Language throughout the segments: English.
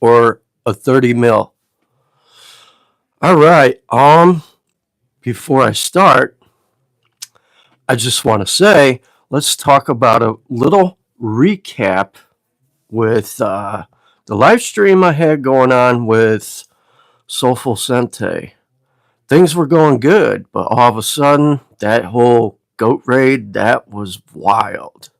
or a 30 mil. All right. Before I start, I just want to say let's talk about a little recap with the live stream I had going on with Soulful Sente. Things were going good, but all of a sudden, that whole goat raid, that was wild.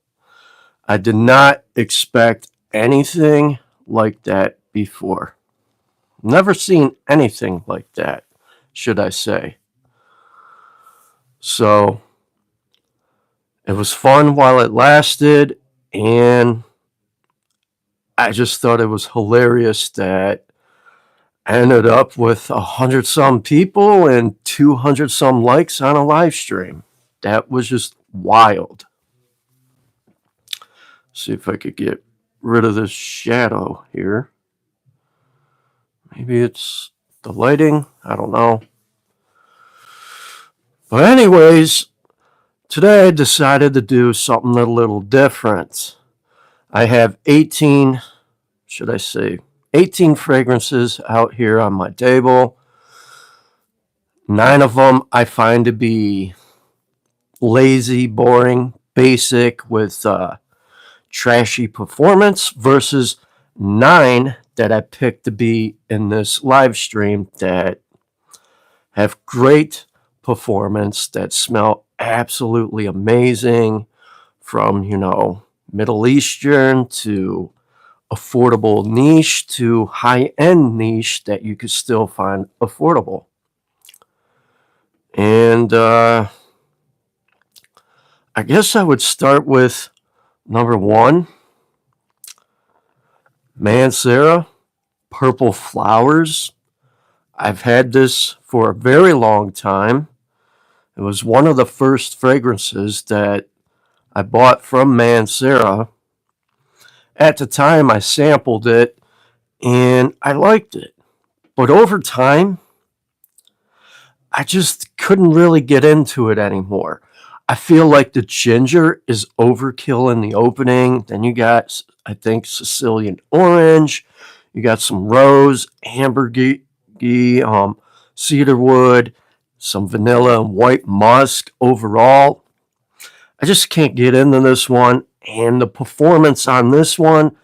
I did not expect anything like that before. Never seen anything like that, should I say. So it was fun while it lasted, and I just thought it was hilarious that I ended up with 100 some people and 200 some likes on a live stream. That was just wild. See if I could get rid of this shadow here. Maybe it's the lighting. I don't know. But anyways, today I decided to do something a little different. I have 18, should I say, 18 fragrances out here on my table. 9 of them I find to be lazy, boring, basic with trashy performance versus 9 that I picked to be in this live stream that have great performance, that smell absolutely amazing, from, Middle Eastern to affordable niche to high-end niche that you could still find affordable. And I guess I would start with number 1, Mancera, Purple Flowers. I've had this for a very long time. It was one of the first fragrances that I bought from Mancera. At the time, I sampled it, and I liked it. But over time, I just couldn't really get into it anymore. I feel like the ginger is overkill in the opening. Then you got, I think, Sicilian orange. You got some rose, ambergris, cedarwood, some vanilla and white musk. Overall, I just can't get into this one. And the performance on this one,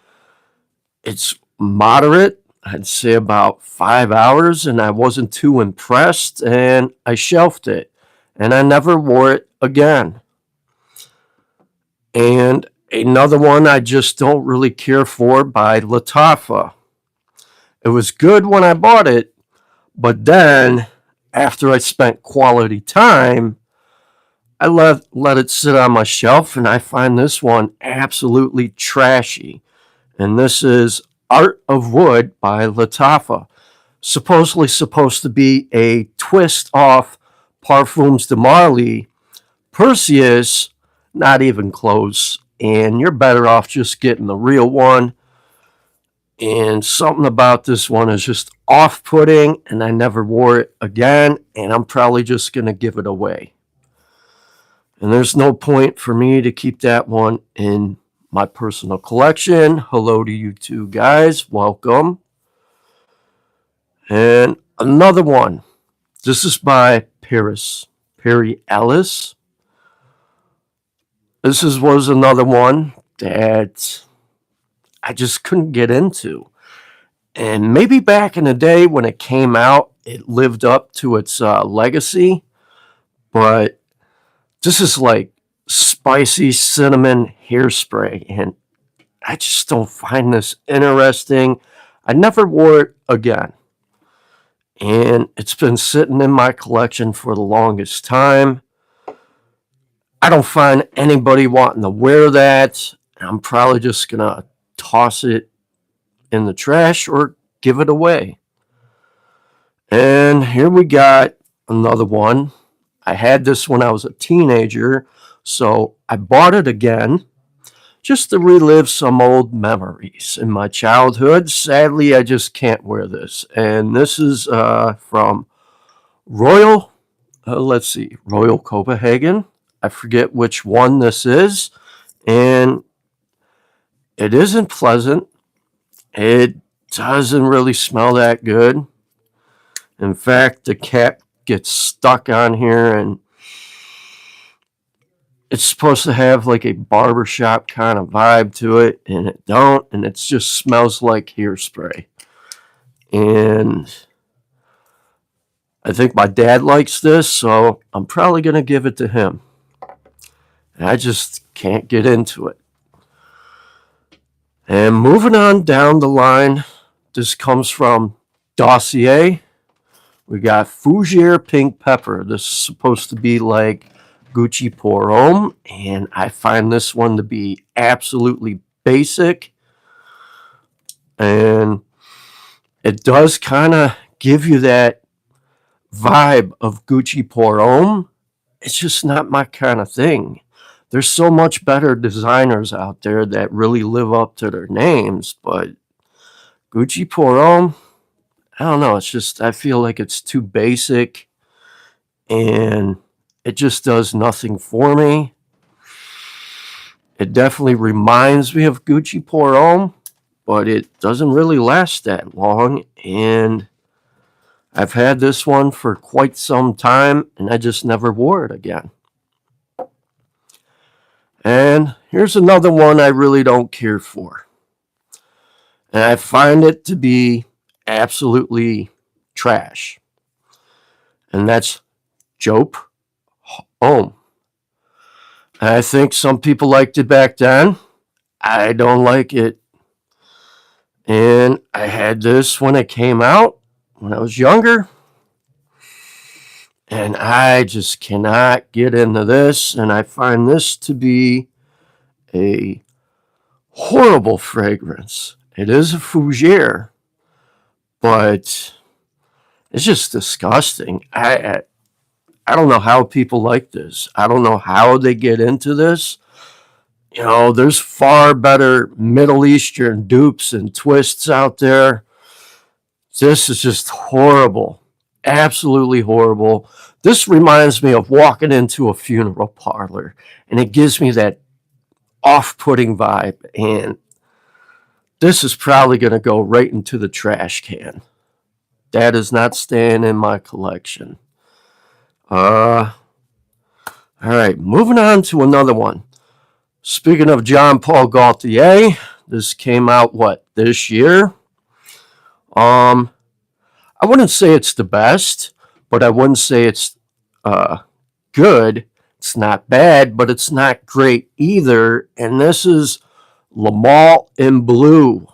it's moderate. I'd say about 5 hours, and I wasn't too impressed, and I shelved it, and I never wore it again. And another one I just don't really care for, by Lattafa. It was good when I bought it, but then after I spent quality time, I let it sit on my shelf, and I find this one absolutely trashy. And this is Art of Wood by Lattafa. Supposedly supposed to be a twist off Parfums de Marly. Perseus, not even close. And you're better off just getting the real one. And something about this one is just off-putting, and I never wore it again, and I'm probably just going to give it away. And there's no point for me to keep that one in my personal collection. Hello to you two guys. Welcome. And another one. This is by Perry Ellis. This was another one that I just couldn't get into. And maybe back in the day when it came out, it lived up to its legacy. But this is like spicy cinnamon hairspray, and I just don't find this interesting. I never wore it again, and it's been sitting in my collection for the longest time. I don't find anybody wanting to wear that. I'm probably just gonna toss it in the trash or give it away. And here we got another one. I had this when I was a teenager, so I bought it again just to relive some old memories in my childhood. Sadly, I just can't wear this. And this is from Royal, Royal Copenhagen. I forget which one this is. And it isn't pleasant. It doesn't really smell that good. In fact, the cap gets stuck on here, and it's supposed to have like a barbershop kind of vibe to it, and it don't, and it just smells like hairspray. And I think my dad likes this, so I'm probably going to give it to him. And I just can't get into it. And moving on down the line, this comes from Dossier. We got Fougere Pink Pepper. This is supposed to be like Gucci Pour Homme, and I find this one to be absolutely basic. And it does kind of give you that vibe of Gucci Pour Homme. It's just not my kind of thing. There's so much better designers out there that really live up to their names, but Gucci Pour Homme, I don't know. It's just, I feel like it's too basic, and it just does nothing for me. It definitely reminds me of Gucci Pour Homme, but it doesn't really last that long, and I've had this one for quite some time, and I just never wore it again. And here's another one I really don't care for. And I find it to be absolutely trash. And that's Jope Homme. And I think some people liked it back then. I don't like it. And I had this when it came out, when I was younger. And I just cannot get into this. And I find this to be a horrible fragrance. It is a fougere, but it's just disgusting. I don't know how people like this. I don't know how they get into this. You know, there's far better Middle Eastern dupes and twists out there. This is just horrible. Absolutely horrible. This reminds me of walking into a funeral parlor, and it gives me that off-putting vibe, and this is probably going to go right into the trash can. That is not staying in my collection. All right, moving on to another one. Speaking of Jean Paul Gaultier, this came out, this year? I wouldn't say it's the best, but I wouldn't say it's good. It's not bad, but it's not great either. And this is Le Male in Blue.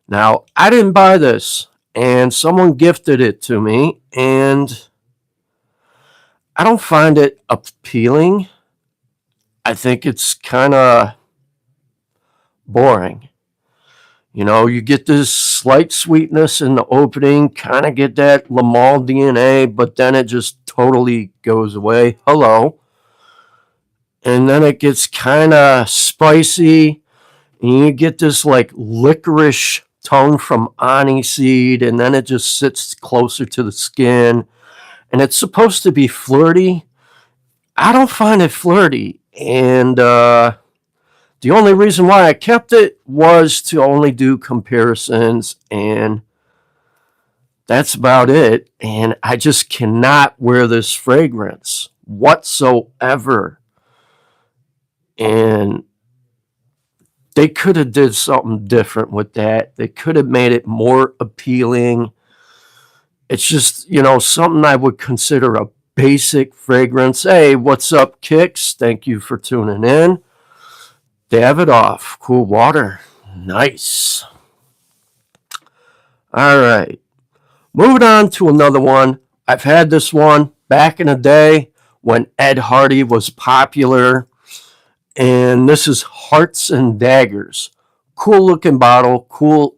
Now, I didn't buy this, and someone gifted it to me, and I don't find it appealing. I think it's kind of boring. You know, you get this slight sweetness in the opening, kind of get that Le Male DNA, but then it just totally goes away. Hello. And then it gets kind of spicy, and you get this like licorice tone from aniseed, and then it just sits closer to the skin. And it's supposed to be flirty. I don't find it flirty. And the only reason why I kept it was to only do comparisons, and that's about it. And I just cannot wear this fragrance whatsoever. And they could have did something different with that. They could have made it more appealing. It's just, something I would consider a basic fragrance. Hey, what's up, Kicks? Thank you for tuning in. Davidoff, Cool Water. Nice. All right. Moving on to another one. I've had this one back in the day when Ed Hardy was popular. And this is Hearts and Daggers. Cool looking bottle, cool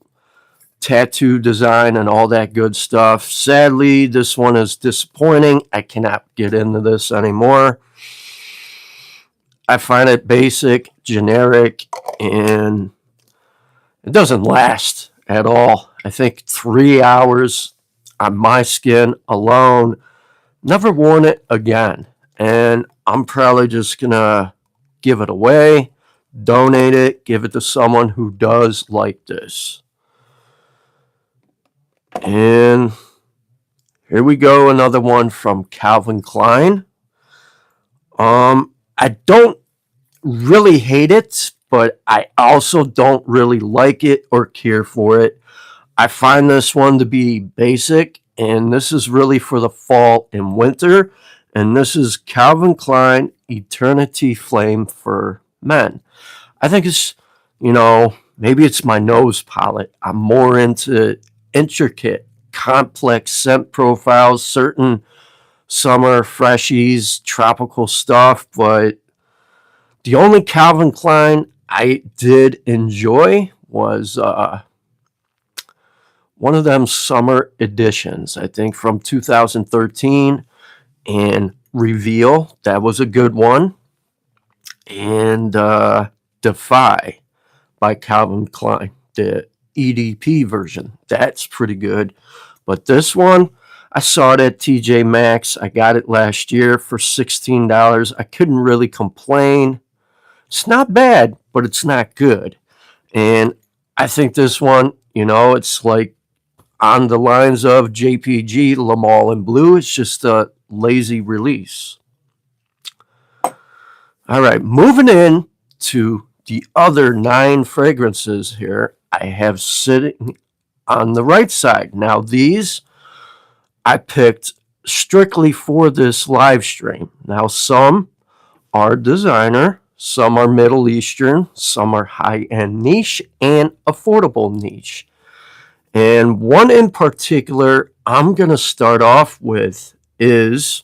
tattoo design and all that good stuff. Sadly, this one is disappointing. I cannot get into this anymore. I find it basic, generic, and it doesn't last at all. I think 3 hours on my skin alone. Never worn it again. And I'm probably just going to give it away, donate it, give it to someone who does like this. And here we go, another one from Calvin Klein. I don't really hate it, but I also don't really like it or care for it. I find this one to be basic, and this is really for the fall and winter. And this is Calvin Klein Eternity Flame for Men. I think it's, maybe it's my nose palette. I'm more into intricate, complex scent profiles, certain summer freshies, tropical stuff, but the only Calvin Klein I did enjoy was one of them summer editions, I think from 2013, and Reveal. That was a good one. And Defy by Calvin Klein, the EDP version. That's pretty good. But this one, I saw it at TJ Maxx. I got it last year for $16. I couldn't really complain. It's not bad, but it's not good. And I think this one, it's like on the lines of JPG, Lamal and Blue. It's just a lazy release. All right, moving in to the other 9 fragrances here I have sitting on the right side. Now, these I picked strictly for this live stream. Now, some are designer, some are Middle Eastern, some are high-end niche, and affordable niche. And one in particular I'm going to start off with is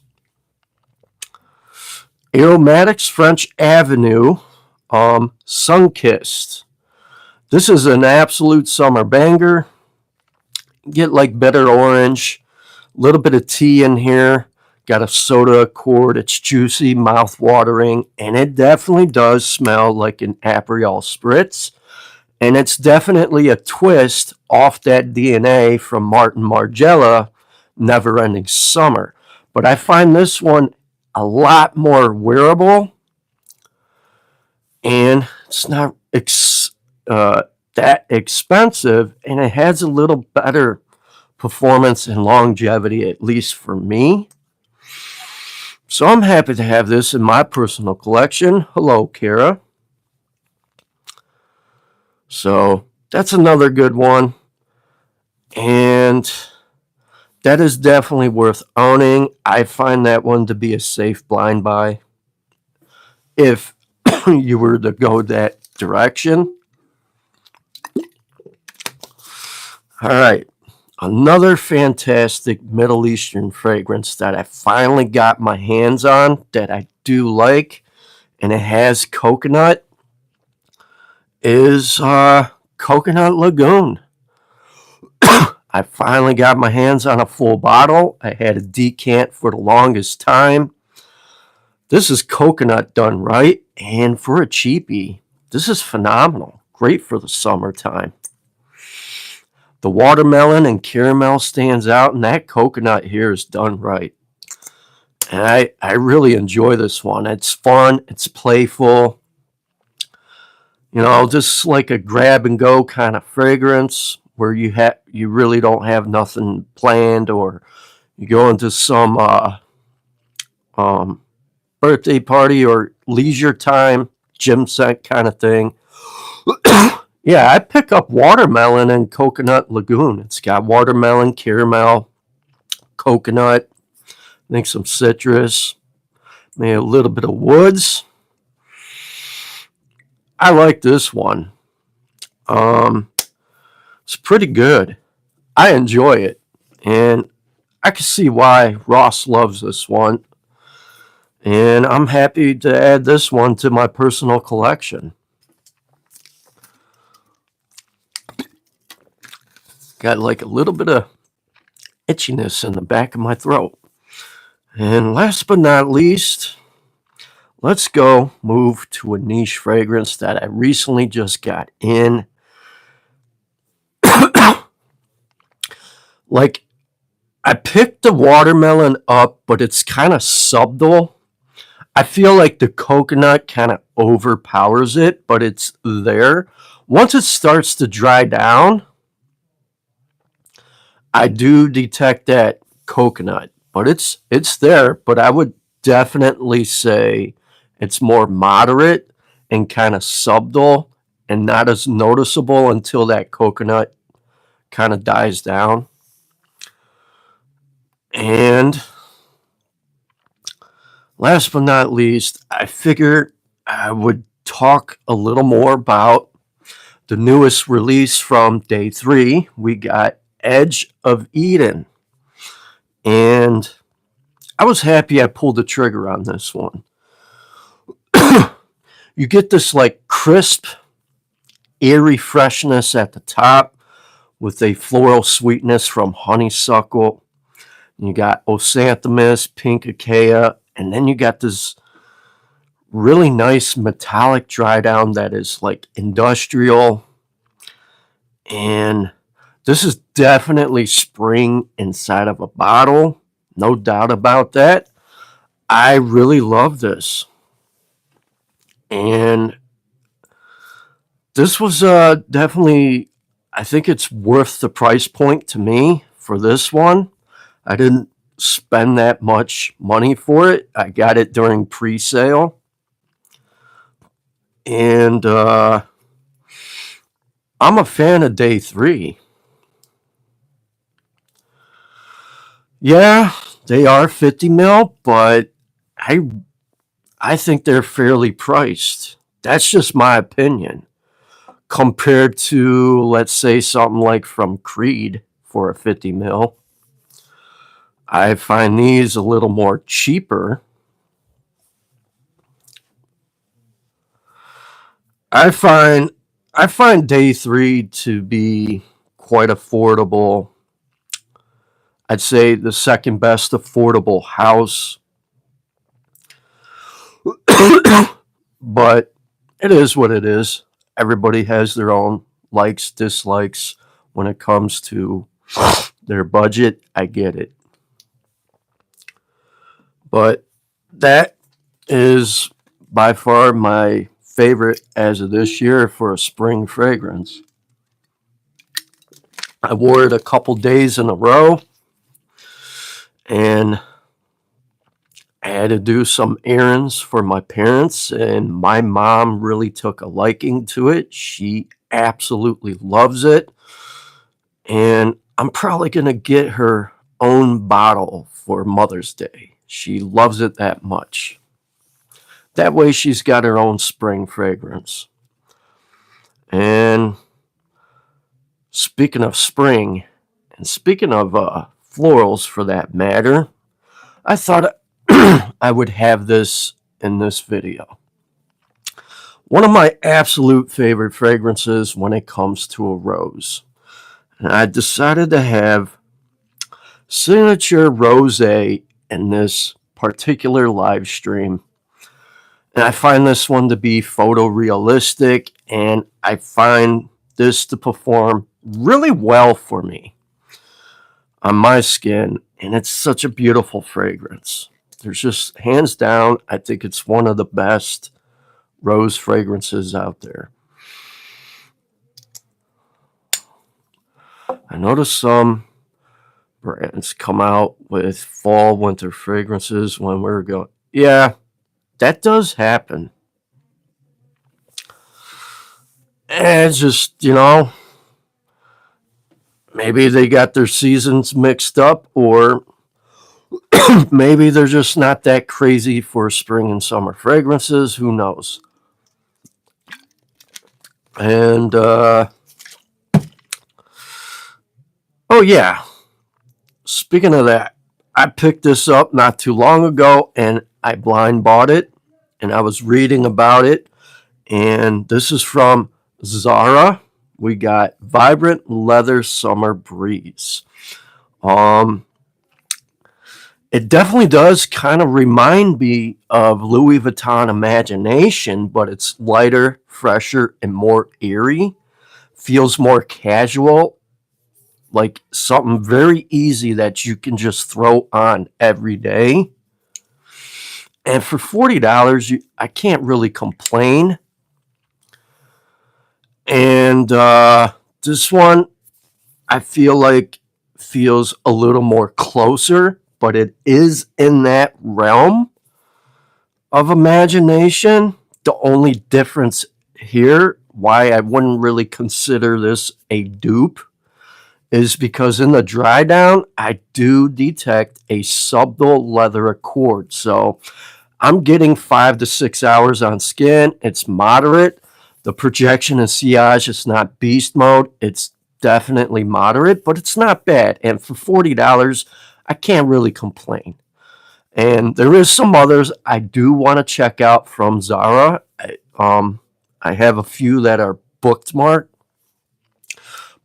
Aromatics French Avenue Sunkissed. This is an absolute summer banger. Get like bitter orange, a little bit of tea in here. Got a soda accord. It's juicy, mouth-watering, and it definitely does smell like an Aperol Spritz. And it's definitely a twist off that DNA from Martin Margiela, Never Ending Summer. But I find this one a lot more wearable, and it's not that expensive, and it has a little better performance and longevity, at least for me. So I'm happy to have this in my personal collection. Hello, Kara. So that's another good one, and that is definitely worth owning. I find that one to be a safe blind buy if you were to go that direction. All right, another fantastic Middle Eastern fragrance that I finally got my hands on that I do like, and it has coconut, is Coconut Lagoon. I finally got my hands on a full bottle. I had a decant for the longest time. This is coconut done right, and for a cheapie, this is phenomenal. Great for the summertime. The watermelon and caramel stands out, and that coconut here is done right. And I really enjoy this one. It's fun. It's playful. Just like a grab and go kind of fragrance where you really don't have nothing planned, or you go into some birthday party or leisure time gym set kind of thing. Yeah, I pick up watermelon and Coconut Lagoon. It's got watermelon, caramel, coconut, I think some citrus, maybe a little bit of woods. I like this one. It's pretty good. I enjoy it, and I can see why Ross loves this one. And I'm happy to add this one to my personal collection. Got like a little bit of itchiness in the back of my throat. And last but not least, let's go move to a niche fragrance that I recently just got in. Like, I picked the watermelon up, but it's kind of subtle. I feel like the coconut kind of overpowers it, but it's there. Once it starts to dry down, I do detect that coconut, but it's there. But I would definitely say it's more moderate and kind of subtle and not as noticeable until that coconut kind of dies down. And last but not least, I figured I would talk a little more about the newest release from day 3. We got Edge of Eden. And I was happy I pulled the trigger on this one. You get this like crisp, airy freshness at the top with a floral sweetness from honeysuckle. You got Osanthamus, pink acacia, and then you got this really nice metallic dry down that is like industrial. And this is definitely spring inside of a bottle. No doubt about that. I really love this. And this was definitely, I think it's worth the price point to me for this one. I didn't spend that much money for it. I got it during pre-sale. And I'm a fan of day 3. Yeah, they are 50 mil, but I think they're fairly priced. That's just my opinion. Compared to, let's say, something like from Creed for a 50 mil. I find these a little more cheaper. I find day 3 to be quite affordable. I'd say the second best affordable house. But it is what it is. Everybody has their own likes, dislikes when it comes to their budget. I get it. But that is by far my favorite as of this year for a spring fragrance. I wore it a couple days in a row, and I had to do some errands for my parents, and my mom really took a liking to it. She absolutely loves it, and I'm probably going to get her own bottle for Mother's Day. She loves it that much. That way, she's got her own spring fragrance. And speaking of spring, and speaking of florals for that matter, I thought I would have this in this video. One of my absolute favorite fragrances when it comes to a rose. And I decided to have Signature Rosé in this particular live stream. And I find this one to be photorealistic, and I find this to perform really well for me on my skin, and it's such a beautiful fragrance. There's just, hands down, I think it's one of the best rose fragrances out there. I noticed some brands come out with fall, winter fragrances when we're going. Yeah, that does happen. And it's just, maybe they got their seasons mixed up, or maybe they're just not that crazy for spring and summer fragrances. Who knows? And, oh, yeah. Speaking of that, I picked this up not too long ago, and I blind bought it, and I was reading about it. And this is from Zara. We got Vibrant Leather Summer Breeze. It definitely does kind of remind me of Louis Vuitton Imagination, but it's lighter, fresher, and more airy. Feels more casual, like something very easy that you can just throw on every day. And for $40, I can't really complain. And this one, I feel like feels a little more closer, but it is in that realm of imagination. The only difference here, why I wouldn't really consider this a dupe, is because in the dry down, I do detect a subtle leather accord. So I'm getting 5 to 6 hours on skin. It's moderate. The projection and sillage is not beast mode. It's definitely moderate, but it's not bad. And for $40, I can't really complain. And there is some others I do want to check out from Zara. I have a few that are bookmarked,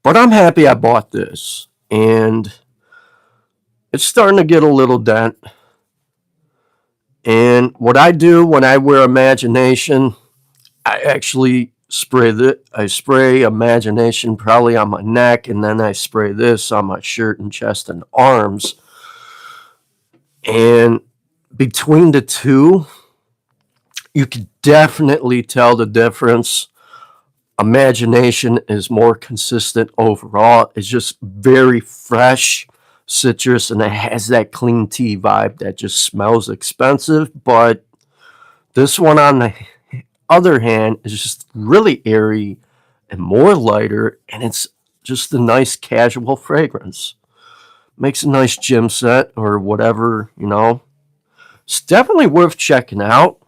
but I'm happy I bought this. And it's starting to get a little dent. And what I do when I wear Imagination, I actually I spray Imagination probably on my neck, and then I spray this on my shirt and chest and arms. And between the two, you can definitely tell the difference. Imagination is more consistent overall. It's just very fresh citrus, and it has that clean tea vibe that just smells expensive. But this one, on the other hand, is just really airy and more lighter, and it's just a nice casual fragrance. Makes a nice gym set or whatever, you know. It's definitely worth checking out.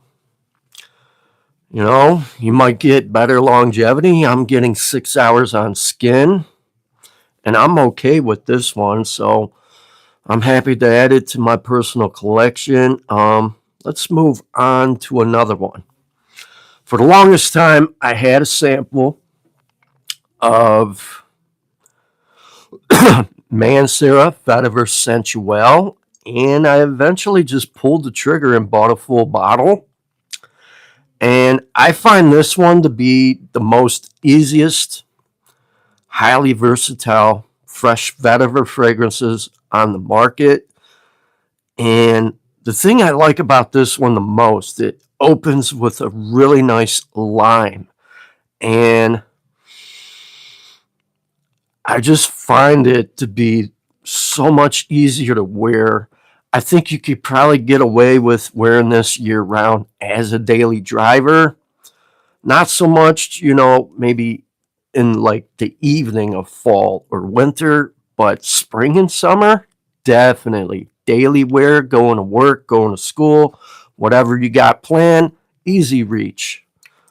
You know, you might get better longevity. I'm getting 6 hours on skin, and I'm okay with this one. So I'm happy to add it to my personal collection. Let's move on to another one. For the longest time, I had a sample of Mancera Vetiver Sensuel, and I eventually just pulled the trigger and bought a full bottle. And I find this one to be the most easiest, highly versatile, fresh vetiver fragrances on the market. And the thing I like about this one the most, it opens with a really nice lime. And I just find it to be so much easier to wear. I think you could probably get away with wearing this year round as a daily driver. Not so much, you know, maybe in like the evening of fall or winter, but spring and summer, definitely. Daily wear, going to work, going to school, whatever you got planned, easy reach.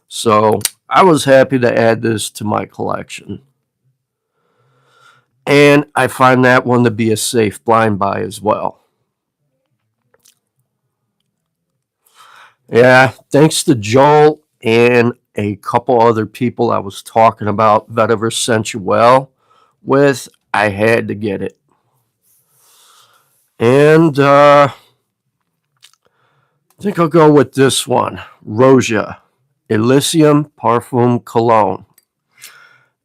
So I was happy to add this to my collection. And I find that one to be a safe blind buy as well. Yeah, thanks to Joel and a couple other people I was talking about Vetiver Sensuel with, I had to get it. And I think I'll go with this one, Roja Elysium Parfum Cologne.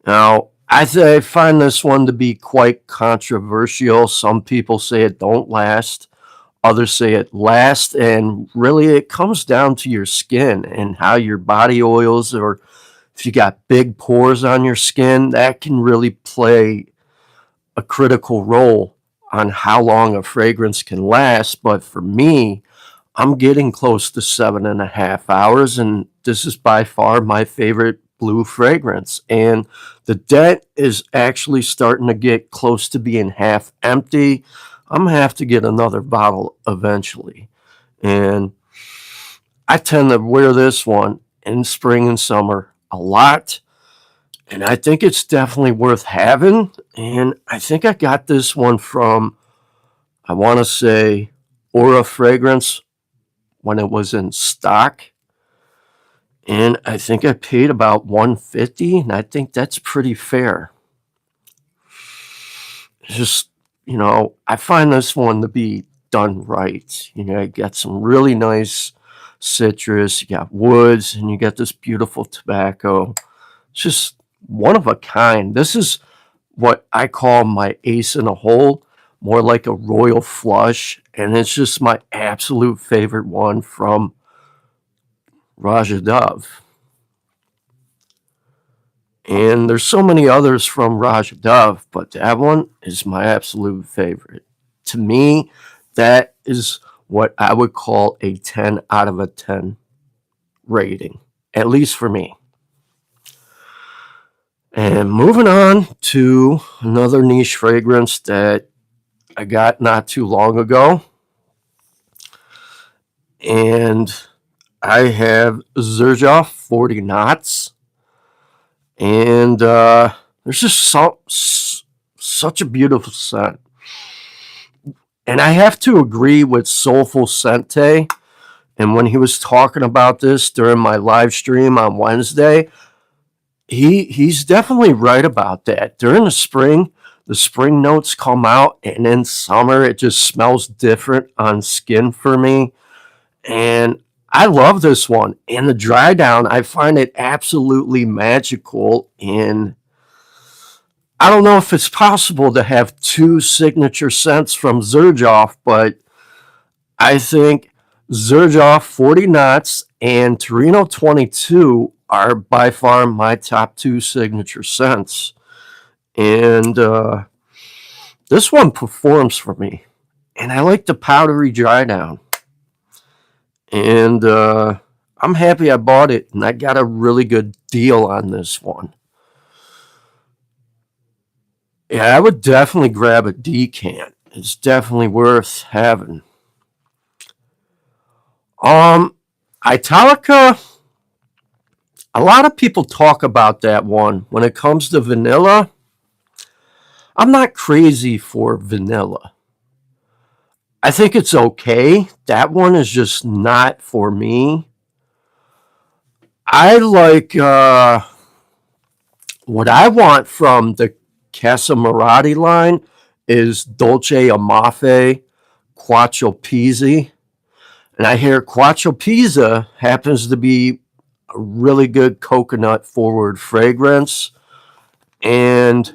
Now, I find this one to be quite controversial. Some people say it don't last. Others say it lasts, and really it comes down to your skin and how your body oils, or if you got big pores on your skin, that can really play a critical role on how long a fragrance can last. But for me, I'm getting close to 7.5 hours, and this is by far my favorite blue fragrance. And the dent is actually starting to get close to being half empty. I'm gonna have to get another bottle eventually. And I tend to wear this one in spring and summer a lot. And I think it's definitely worth having. And I think I got this one from, I want to say, Aura Fragrance when it was in stock. And I think I paid about $150, and I think that's pretty fair. It's just, you know, I find this one to be done right. You know, you got some really nice citrus, you got woods, and you got this beautiful tobacco. It's just one of a kind. This is what I call my ace in a hole, more like a royal flush, and it's just my absolute favorite one from Raja Dove. And there's so many others from Raja Dove, but that one is my absolute favorite. To me, that is what I would call a 10 out of a 10 rating, at least for me. And moving on to another niche fragrance that I got not too long ago. And I have Xerjoff 40 knots. And there's just such a beautiful scent. And I have to agree with Soulful Sente. And when he was talking about this during my live stream on Wednesday, he's definitely right about that. During the spring notes come out, and in summer it just smells different on skin for me. And I love this one. And the dry down, I find it absolutely magical. And I don't know if it's possible to have two signature scents from Xerjoff, but I think Xerjoff 40 knots and Torino 22 are by far my top two signature scents. And this one performs for me. And I like the powdery dry down. And I'm happy I bought it, and I got a really good deal on this one. Yeah, I would definitely grab a decant. It's definitely worth having. Italica, a lot of people talk about that one. When it comes to vanilla, I'm not crazy for vanilla. I think it's okay. That one is just not for me. I like what I want from the Casa Marati line is Dolce Amafe Quattro Pizzi. And I hear Quattro Pizza happens to be a really good coconut forward fragrance. And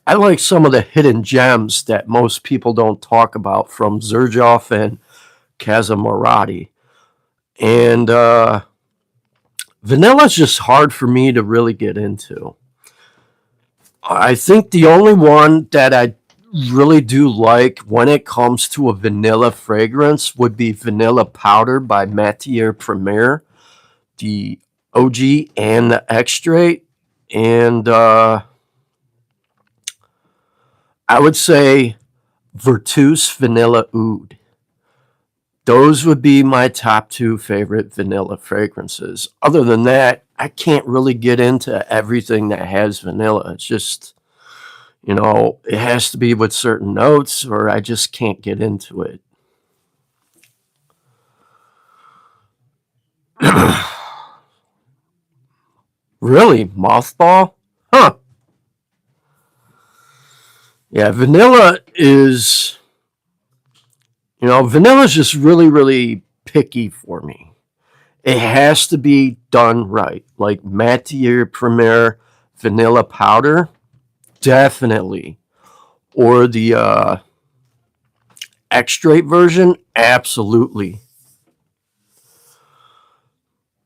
I like some of the hidden gems that most people don't talk about from Xerjoff and Casa Marati. And vanilla is just hard for me to really get into. I think the only one that I really do like when it comes to a vanilla fragrance would be Vanilla Powder by Matière Premier, the OG and the extrait. And I would say Virtus Vanilla Oud. Those would be my top two favorite vanilla fragrances. Other than that, I can't really get into everything that has vanilla. It's just, it has to be with certain notes, or I just can't get into it. Really? Mothball? Huh. Yeah, vanilla is, vanilla is just really, really picky for me. It has to be done right. Like Matière Premier Vanilla Powder, definitely. Or the extrait version, absolutely.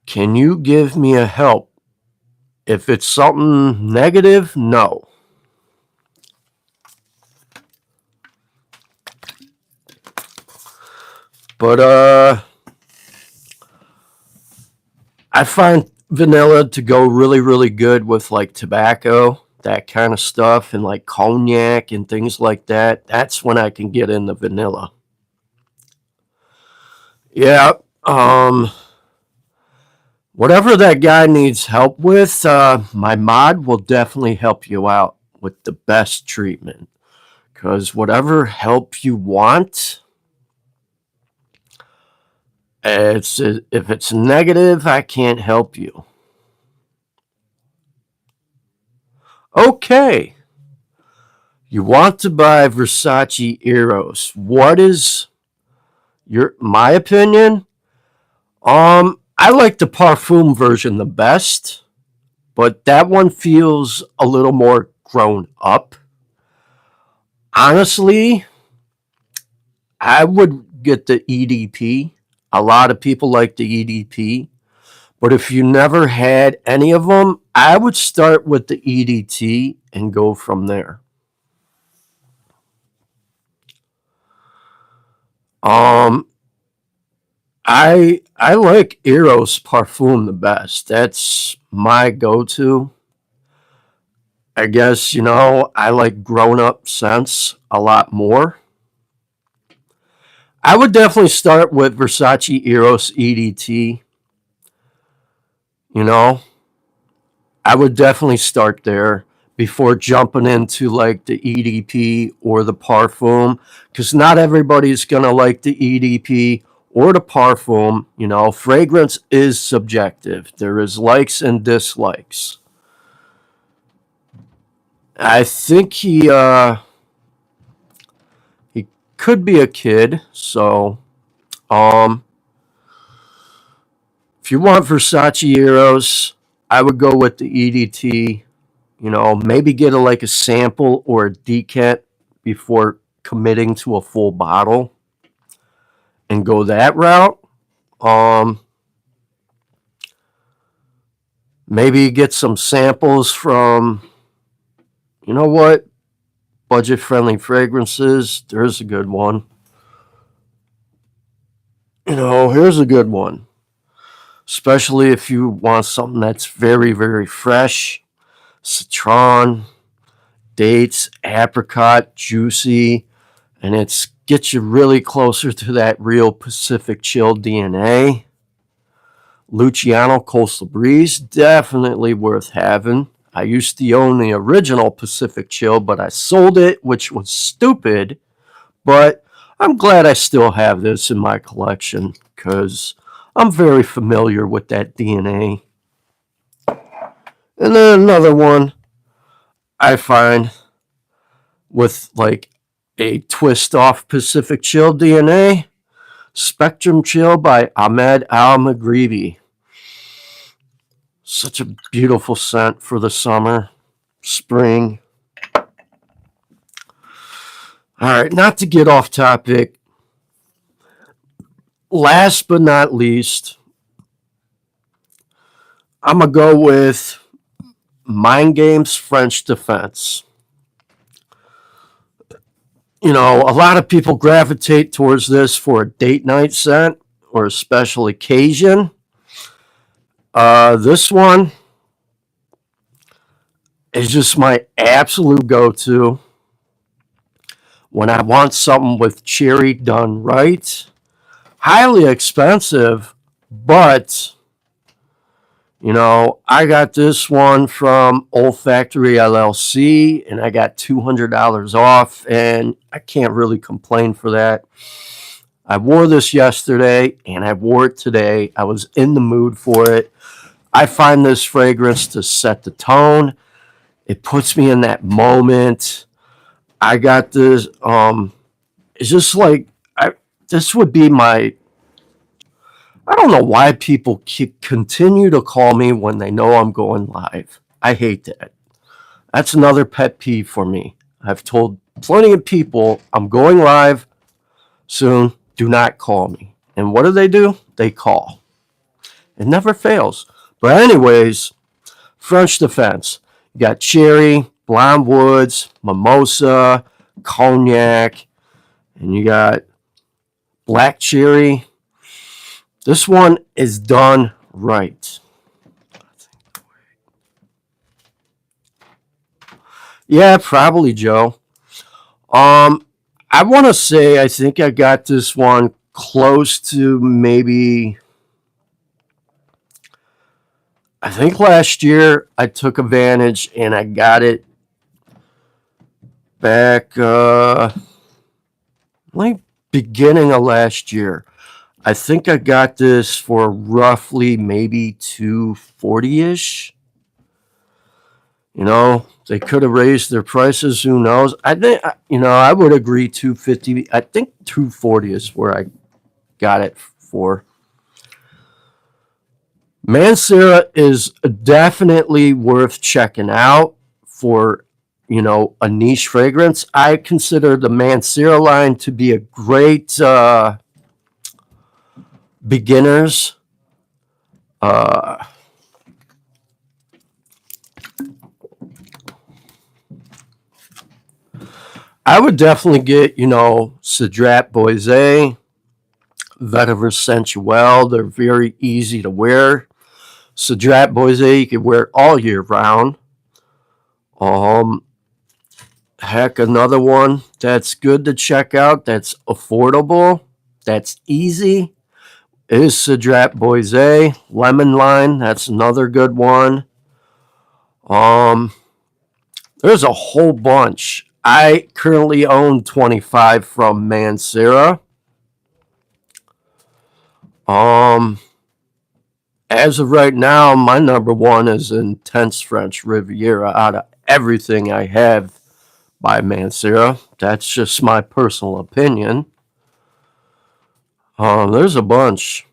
Can you give me a help? If it's something negative, no. But I find vanilla to go really, really good with like tobacco, that kind of stuff, and like cognac and things like that. That's when I can get into vanilla. Yeah. Whatever that guy needs help with, my mod will definitely help you out with the best treatment. Because whatever help you want, if it's negative, I can't help you. Okay. You want to buy Versace Eros. What is my opinion? I like the Parfum version the best, but that one feels a little more grown up. Honestly, I would get the EDP. A lot of people like the EDP, But if you never had any of them, I would start with the EDT and go from there. Um, I like Eros Parfum the best. That's my go-to. I guess, I like grown up scents a lot more. I would definitely start with Versace Eros EDT. You know, I would definitely start there before jumping into like the EDP or the Parfum, because not everybody's going to like the EDP or the Parfum. Fragrance is subjective, there is likes and dislikes. I think he could be a kid, so um if you want Versace Eros, I would go with the EDT. Maybe get like a sample or a decant before committing to a full bottle and go that route. Um, Maybe get some samples from, you know what, budget friendly fragrances. There's a good one. Here's a good one, especially if you want something that's very, very fresh. Citron, dates, apricot, juicy, and it's gets you really closer to that real Pacific Chill DNA. Luciano Coastal Breeze, definitely worth having. I used to own the original Pacific Chill, but I sold it, which was stupid. But I'm glad I still have this in my collection because I'm very familiar with that DNA. And then another one I find with like a twist off Pacific Chill DNA, Spectrum Chill by Ahmed Al Maghribi. Such a beautiful scent for the summer, spring. All right, not to get off topic. Last but not least, I'm going to go with Mind Games French Defense. A lot of people gravitate towards this for a date night scent or a special occasion. This one is just my absolute go-to when I want something with cherry done right. Highly expensive, but I got this one from Olfactory LLC and I got $200 off, and I can't really complain for that. I wore this yesterday and I wore it today. I was in the mood for it. I find this fragrance to set the tone. It puts me in that moment. I got this. It's just like this would be my. I don't know why people continue to call me when they know I'm going live. I hate that. That's another pet peeve for me. I've told plenty of people I'm going live soon. Do not call me. And what do? They call. It never fails. But anyways, French Defense. You got cherry, blonde woods, mimosa, cognac, and you got black cherry. This one is done right. Yeah, probably, Joe. I want to say I think I got this one close to maybe. I think last year I took advantage and I got it back like beginning of last year. I think I got this for roughly maybe 240-ish. They could have raised their prices. Who knows? I think I would agree 250. I think 240 is where I got it for. Mancera is definitely worth checking out for a niche fragrance. I consider the Mancera line to be a great beginners Uh, I would definitely get, Cedrat Boise, Vetiver Sensuel. They're very easy to wear. Cedrat Boise, you can wear all year round. Um, Heck, another one that's good to check out, that's affordable, that's easy, is Cedrat Boise. Lemon Line, that's another good one. Um, there's a whole bunch. I currently own 25 from Mancera. Um, as of right now, my number one is Intense French Riviera out of everything I have by Mancera. That's just my personal opinion. There's a bunch.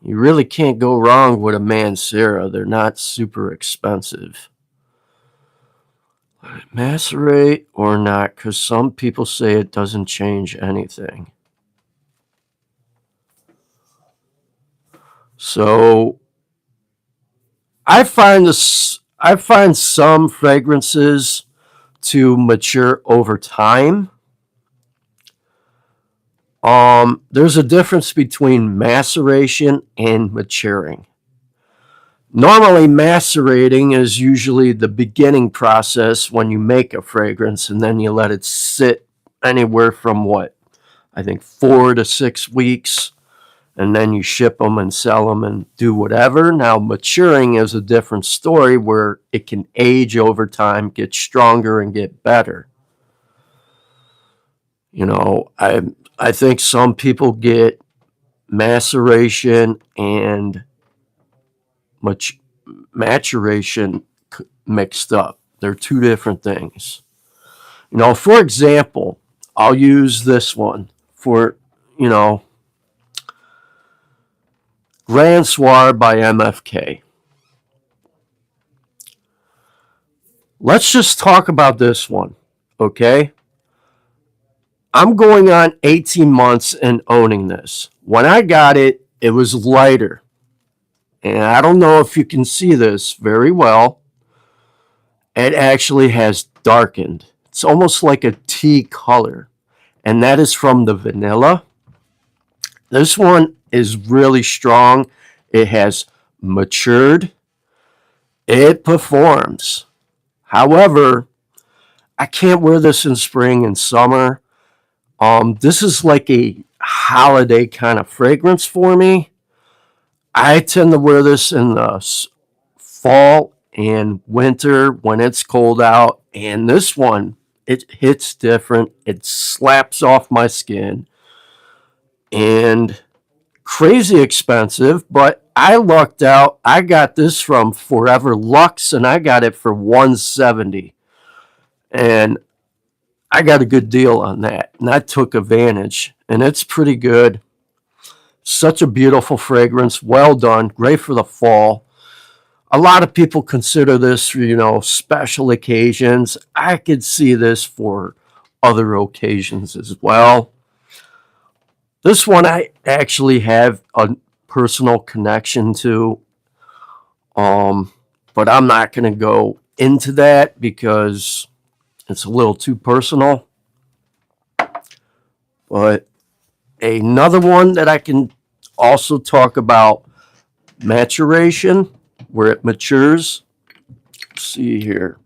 You really can't go wrong with a Mancera. They're not super expensive. Macerate or not, because some people say it doesn't change anything. So I find some fragrances to mature over time. There's a difference between maceration and maturing. Normally, macerating is usually the beginning process when you make a fragrance, and then you let it sit anywhere from I think 4 to 6 weeks, and then you ship them and sell them and do whatever. Now, maturing is a different story where it can age over time, get stronger, and get better. I think some people get maceration and maturation mixed up. They're two different things. For example, I'll use this one for, you know, Grand Soir by MFK. Let's just talk about this one, okay? I'm going on 18 months and owning this. When I got it, it was lighter. And I don't know if you can see this very well. It actually has darkened. It's almost like a tea color. And that is from the vanilla. This one is really strong. It has matured. It performs. However, I can't wear this in spring and summer. This is like a holiday kind of fragrance for me. I tend to wear this in the fall and winter when it's cold out. And this one, it hits different. It slaps off my skin. And crazy expensive, but I lucked out. I got this from Forever Luxe and I got it for $170. And I got a good deal on that. And I took advantage. And it's pretty good. Such a beautiful fragrance. Well done. Great for the fall. A lot of people consider this for, special occasions. I could see this for other occasions as well. This one I actually have a personal connection to. But I'm not going to go into that because it's a little too personal. But another one that I can also talk about, maturation, where it matures. Let's see here.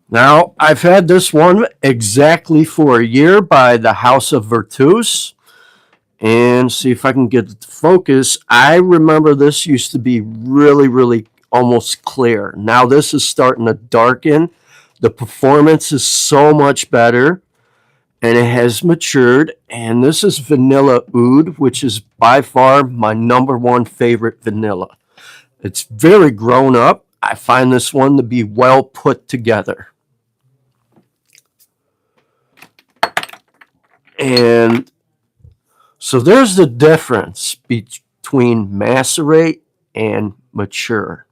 Now, I've had this one exactly for a year by the House of Virtus. And see if I can get it to focus. I remember this used to be really, really almost clear. Now this is starting to darken. The performance is so much better. And it has matured. And this is Vanilla Oud, which is by far my number one favorite vanilla. It's very grown up. I find this one to be well put together. And so there's the difference between macerate and mature.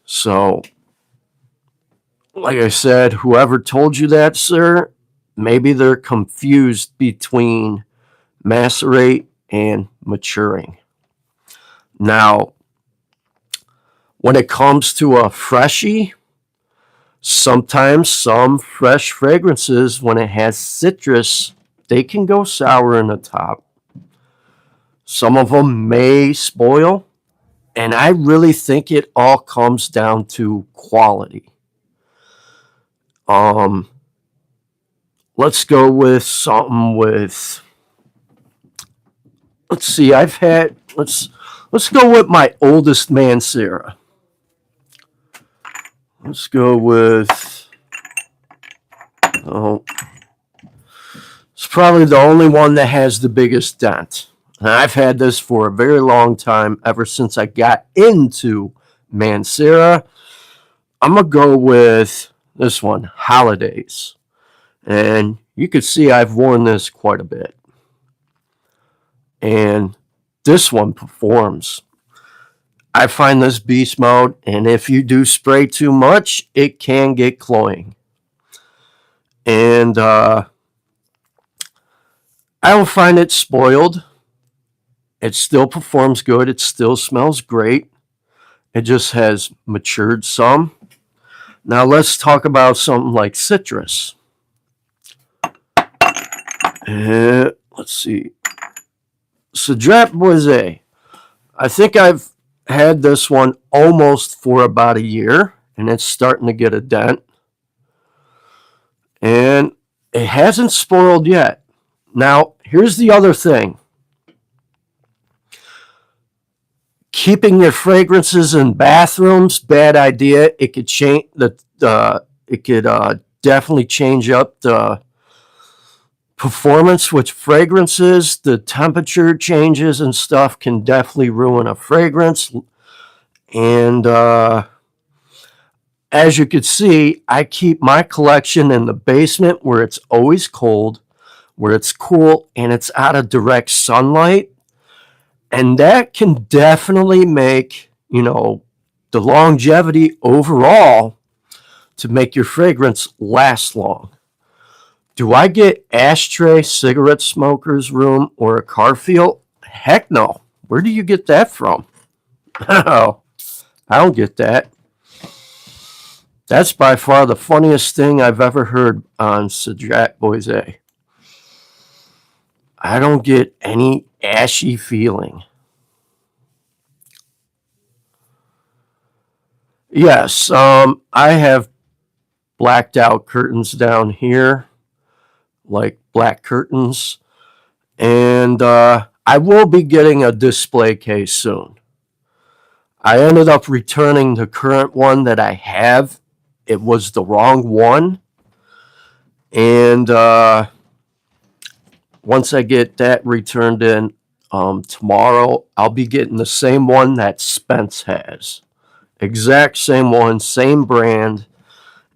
So, like I said, whoever told you that, sir, maybe they're confused between macerate and maturing. Now, when it comes to a freshie, sometimes some fresh fragrances, when it has citrus, they can go sour in the top. Some of them may spoil, and I really think it all comes down to quality. Um, let's go with something with. Let's see. Let's go with my oldest Mancera. Let's go with. Oh, it's probably the only one that has the biggest dent. And I've had this for a very long time, ever since I got into Mancera. I'm going to go with this one, Holidays. And you can see I've worn this quite a bit. And this one performs. I find this beast mode, and if you do spray too much, it can get cloying. And I don't find it spoiled. It still performs good. It still smells great. It just has matured some. Now let's talk about something like citrus. Let's see. Cedrat Boise. I think I've had this one almost for about a year, and it's starting to get a dent. And it hasn't spoiled yet. Now, here's the other thing. Keeping your fragrances in bathrooms, bad idea. It could change it could definitely change up the performance with fragrances. The temperature changes and stuff can definitely ruin a fragrance. And as you can see, I keep my collection in the basement where it's always cold, where it's cool, and it's out of direct sunlight. And that can definitely make, the longevity overall to make your fragrance last long. Do I get ashtray, cigarette smoker's room, or a car feel? Heck no. Where do you get that from? Oh, I don't get that. That's by far the funniest thing I've ever heard on Cedrat Boise. I don't get any ashy feeling. Yes, I have blacked out curtains down here, like black curtains, and I will be getting a display case soon. I ended up returning the current one that I have. It was the wrong one, and once I get that returned in tomorrow, I'll be getting the same one that Spence has. Exact same one, same brand,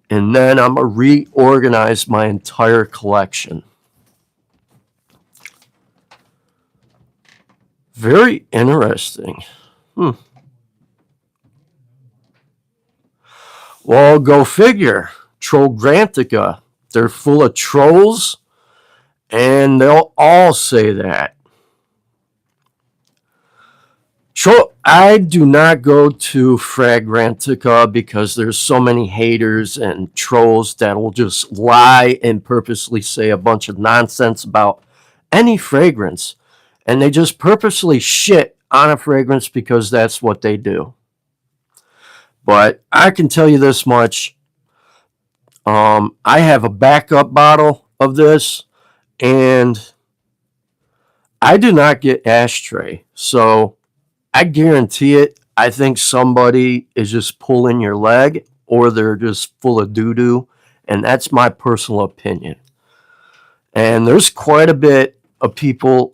and then I'm going to reorganize my entire collection. Very interesting. Well, go figure. Trollgrantica. They're full of trolls, and they'll all say that. I do not go to Fragrantica because there's so many haters and trolls that will just lie and purposely say a bunch of nonsense about any fragrance. And they just purposely shit on a fragrance because that's what they do. But I can tell you this much. I have a backup bottle of this, and I do not get ashtray. So I guarantee it. I think somebody is just pulling your leg, or they're just full of doo-doo, and that's my personal opinion. And there's quite a bit of people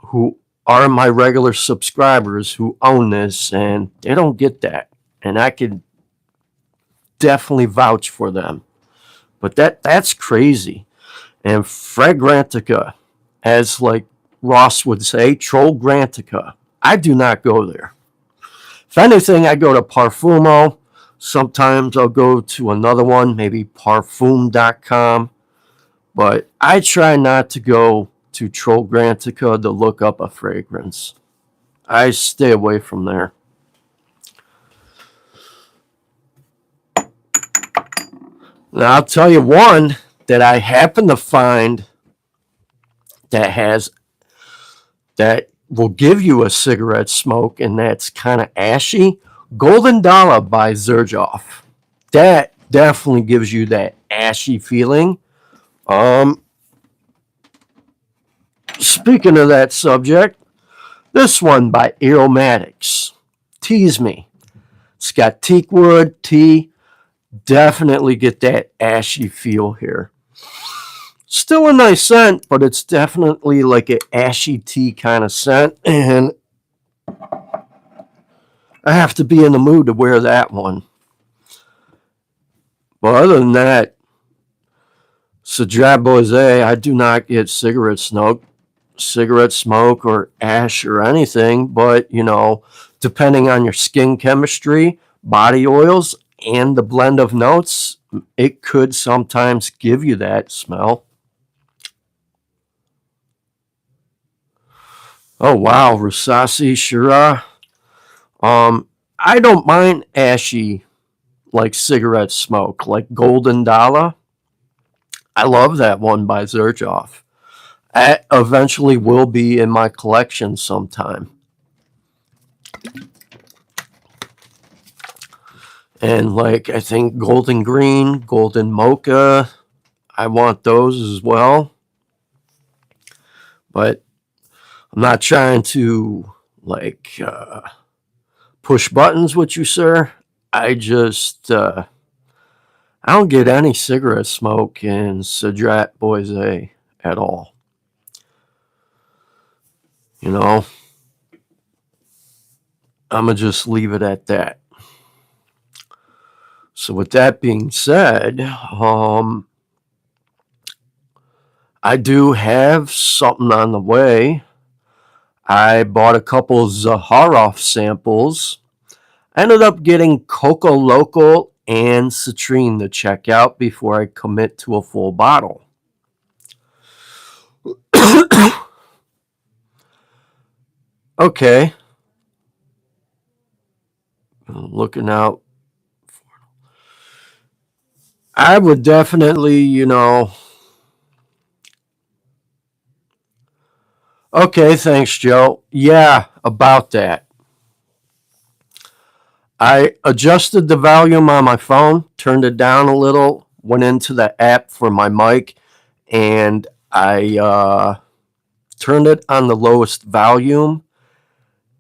who are my regular subscribers who own this, and they don't get that. And I can definitely vouch for them. But that's crazy. And Fragrantica, as like Ross would say, Trollgrantica. I do not go there. If anything, I go to Parfumo. Sometimes I'll go to another one, maybe Parfum.com. But I try not to go to Trollgrantica to look up a fragrance. I stay away from there. Now, I'll tell you one that I happen to find that will give you a cigarette smoke, and that's kind of ashy. Golden Dollar by Zerjoff. That definitely gives you that ashy feeling. Um, Speaking of that subject, this one by Aromatics. Tease Me. It's got teak wood, tea. Definitely get that ashy feel here. Still a nice scent, but it's definitely like an ashy tea kind of scent. And I have to be in the mood to wear that one. But other than that, Cedrat Boise, I do not get cigarette smoke or ash or anything, but depending on your skin chemistry, body oils, and the blend of notes, it could sometimes give you that smell. Oh wow, Rusasi Shira. I don't mind ashy like cigarette smoke, like Golden Dollar. I love that one by Zerjoff. That eventually will be in my collection sometime. And like I think Golden Green, Golden Mocha, I want those as well. But I'm not trying to like push buttons with you, sir. I don't get any cigarette smoke in Cedrat Boise at all. You know, I'm gonna just leave it at that. So with that being said, I do have something on the way. I bought a couple Zaharoff samples. I ended up getting Coco Local and Citrine to check out before I commit to a full bottle. Okay. Looking out. I would definitely. Okay, thanks, Joe. Yeah, about that. I adjusted the volume on my phone, turned it down a little, went into the app for my mic, and I turned it on the lowest volume,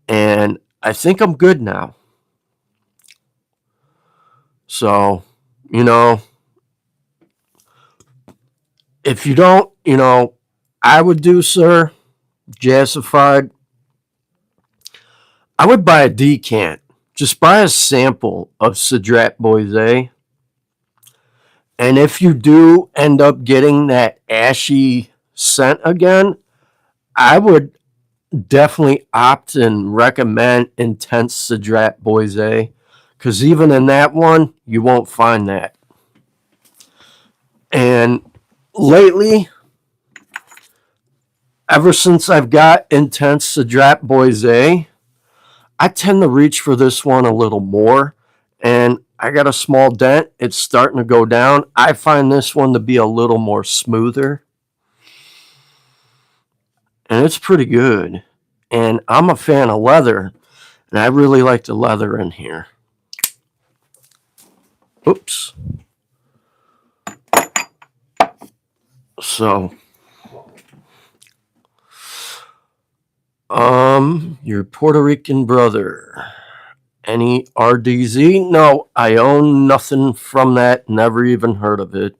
and I think I'm good now. So, you know, if you don't, I would do, sir, Jazzified. I would buy a decant. Just buy a sample of Cedrat Boise. And if you do end up getting that ashy scent again, I would definitely opt and recommend Intense Cedrat Boise. Because even in that one, you won't find that. And lately, ever since I've got Intense Cedrat Boise, I tend to reach for this one a little more. And I got a small dent. It's starting to go down. I find this one to be a little more smoother. And it's pretty good. And I'm a fan of leather. And I really like the leather in here. Oops. So, your Puerto Rican brother. Any RDZ? No, I own nothing from that. Never even heard of it.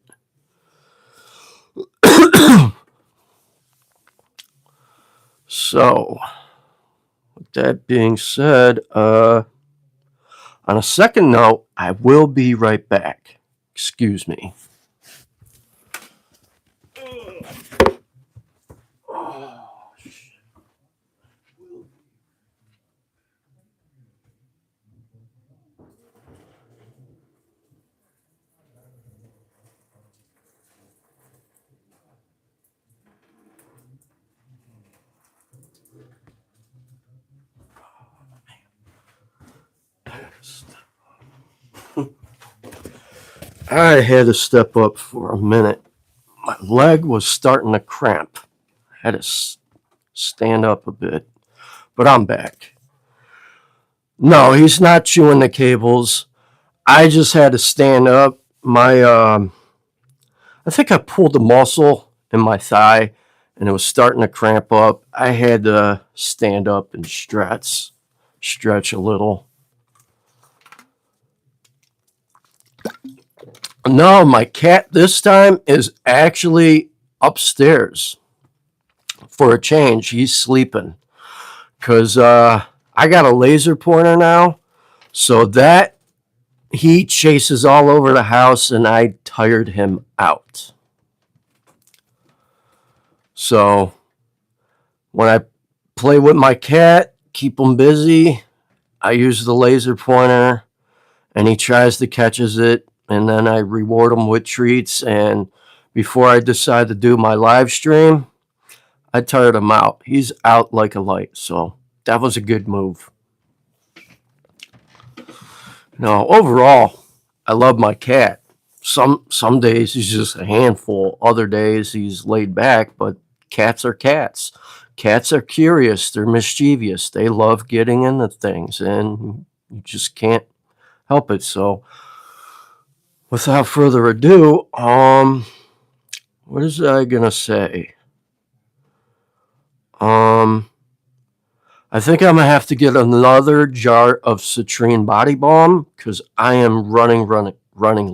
So, with that being said, on a second note, I will be right back. Excuse me. I had to step up for a minute. My leg was starting to cramp. I had to stand up a bit, but I'm back. No, he's not chewing the cables. I just had to stand up. I think I pulled a muscle in my thigh, and it was starting to cramp up. I had to stand up and stretch a little. No, my cat this time is actually upstairs for a change. He's sleeping because I got a laser pointer now, so that he chases all over the house, and I tired him out. So when I play with my cat, keep him busy, I use the laser pointer, and he tries to catches it, and then I reward him with treats. And before I decide to do my live stream, I tired him out. He's out like a light, so that was a good move. No, overall, I love my cat. Some days he's just a handful. Other days he's laid back, but cats are cats. Cats are curious. They're mischievous. They love getting into things, and you just can't help it. So, without further ado, what is I gonna say? I think I'm gonna have to get another jar of citrine body balm because I am running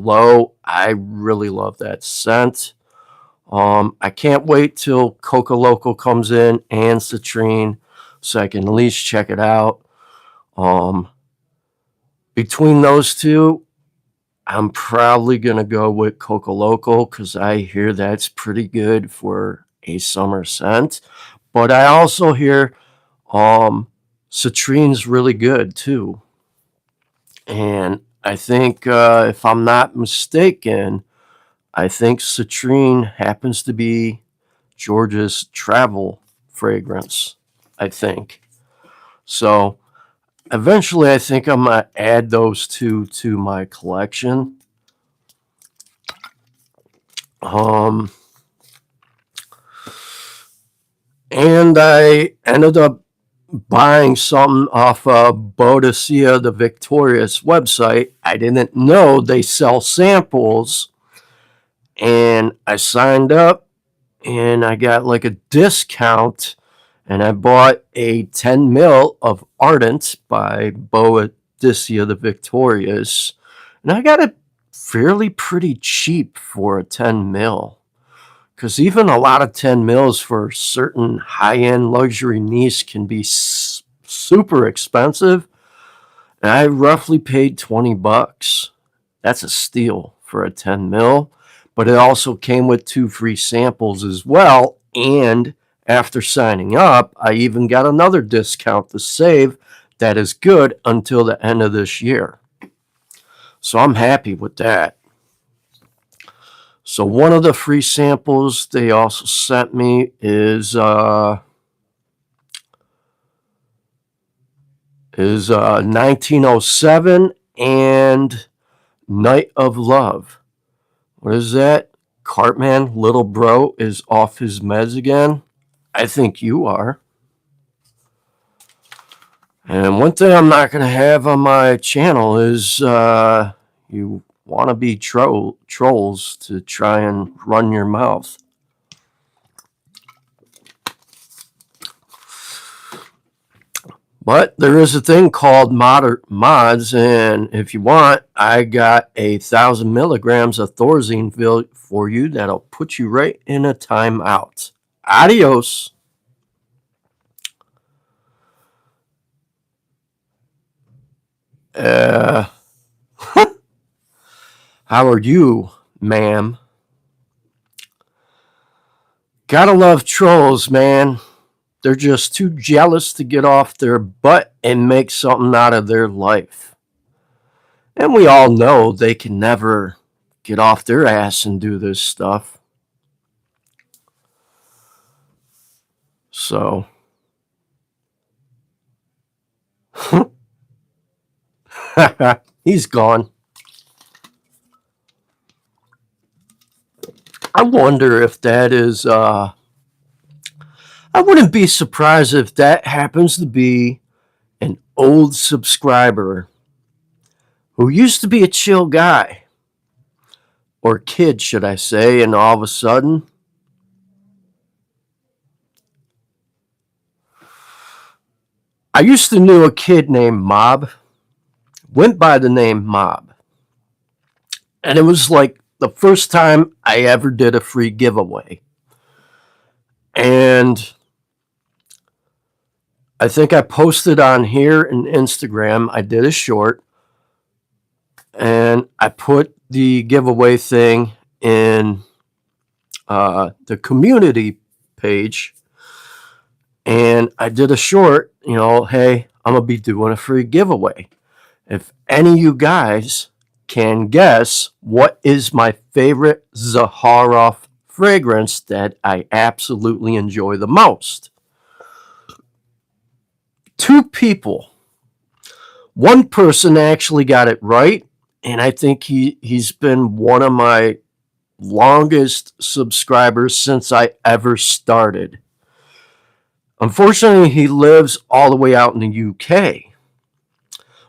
low. I really love that scent. I can't wait till Coca Loco comes in and citrine so I can at least check it out. Between those two, I'm probably gonna go with Coca Loco because I hear that's pretty good for a summer scent. But I also hear citrine's really good too. And I think, if I'm not mistaken, I think citrine happens to be George's travel fragrance. I think so. Eventually, I think I'm gonna add those two to my collection. Um, and I ended up buying something off Boadicea the Victorious website. I didn't know they sell samples, and I signed up, and I got like a discount, and I bought a 10 mil of Ardent by Boadicea the Victorious, and I got it fairly pretty cheap for a 10 mil. Because even a lot of 10 mils for certain high-end luxury niche can be super expensive. And I roughly paid $20. That's a steal for a 10 mil. But it also came with 2 free samples as well. And after signing up, I even got another discount to save that is good until the end of this year. So I'm happy with that. So one of the free samples they also sent me is 1907 and Night of Love. What is that? Cartman, little bro, is off his meds again. I think you are. And one thing I'm not going to have on my channel is you wannabe trolls to try and run your mouth. But there is a thing called mods, and if you want, I got 1,000 milligrams of Thorazine for you that'll put you right in a timeout. Adios. How are you, ma'am? Gotta love trolls, man. They're just too jealous to get off their butt and make something out of their life. And we all know they can never get off their ass and do this stuff. So, He's gone. I wonder if that is. I wouldn't be surprised if that happens to be an old subscriber who used to be a chill guy, or kid, should I say, and all of a sudden, I used to know a kid named Mob, went by the name Mob, and it was like the first time I ever did a free giveaway. And I think I posted on here in Instagram, I did a short, and I put the giveaway thing in the community page, and I did a short, hey, I'm going to be doing a free giveaway. If any of you guys can guess what is my favorite Zaharoff fragrance that I absolutely enjoy the most. 2 people. One person actually got it right, and I think he's been one of my longest subscribers since I ever started. Unfortunately, he lives all the way out in the UK.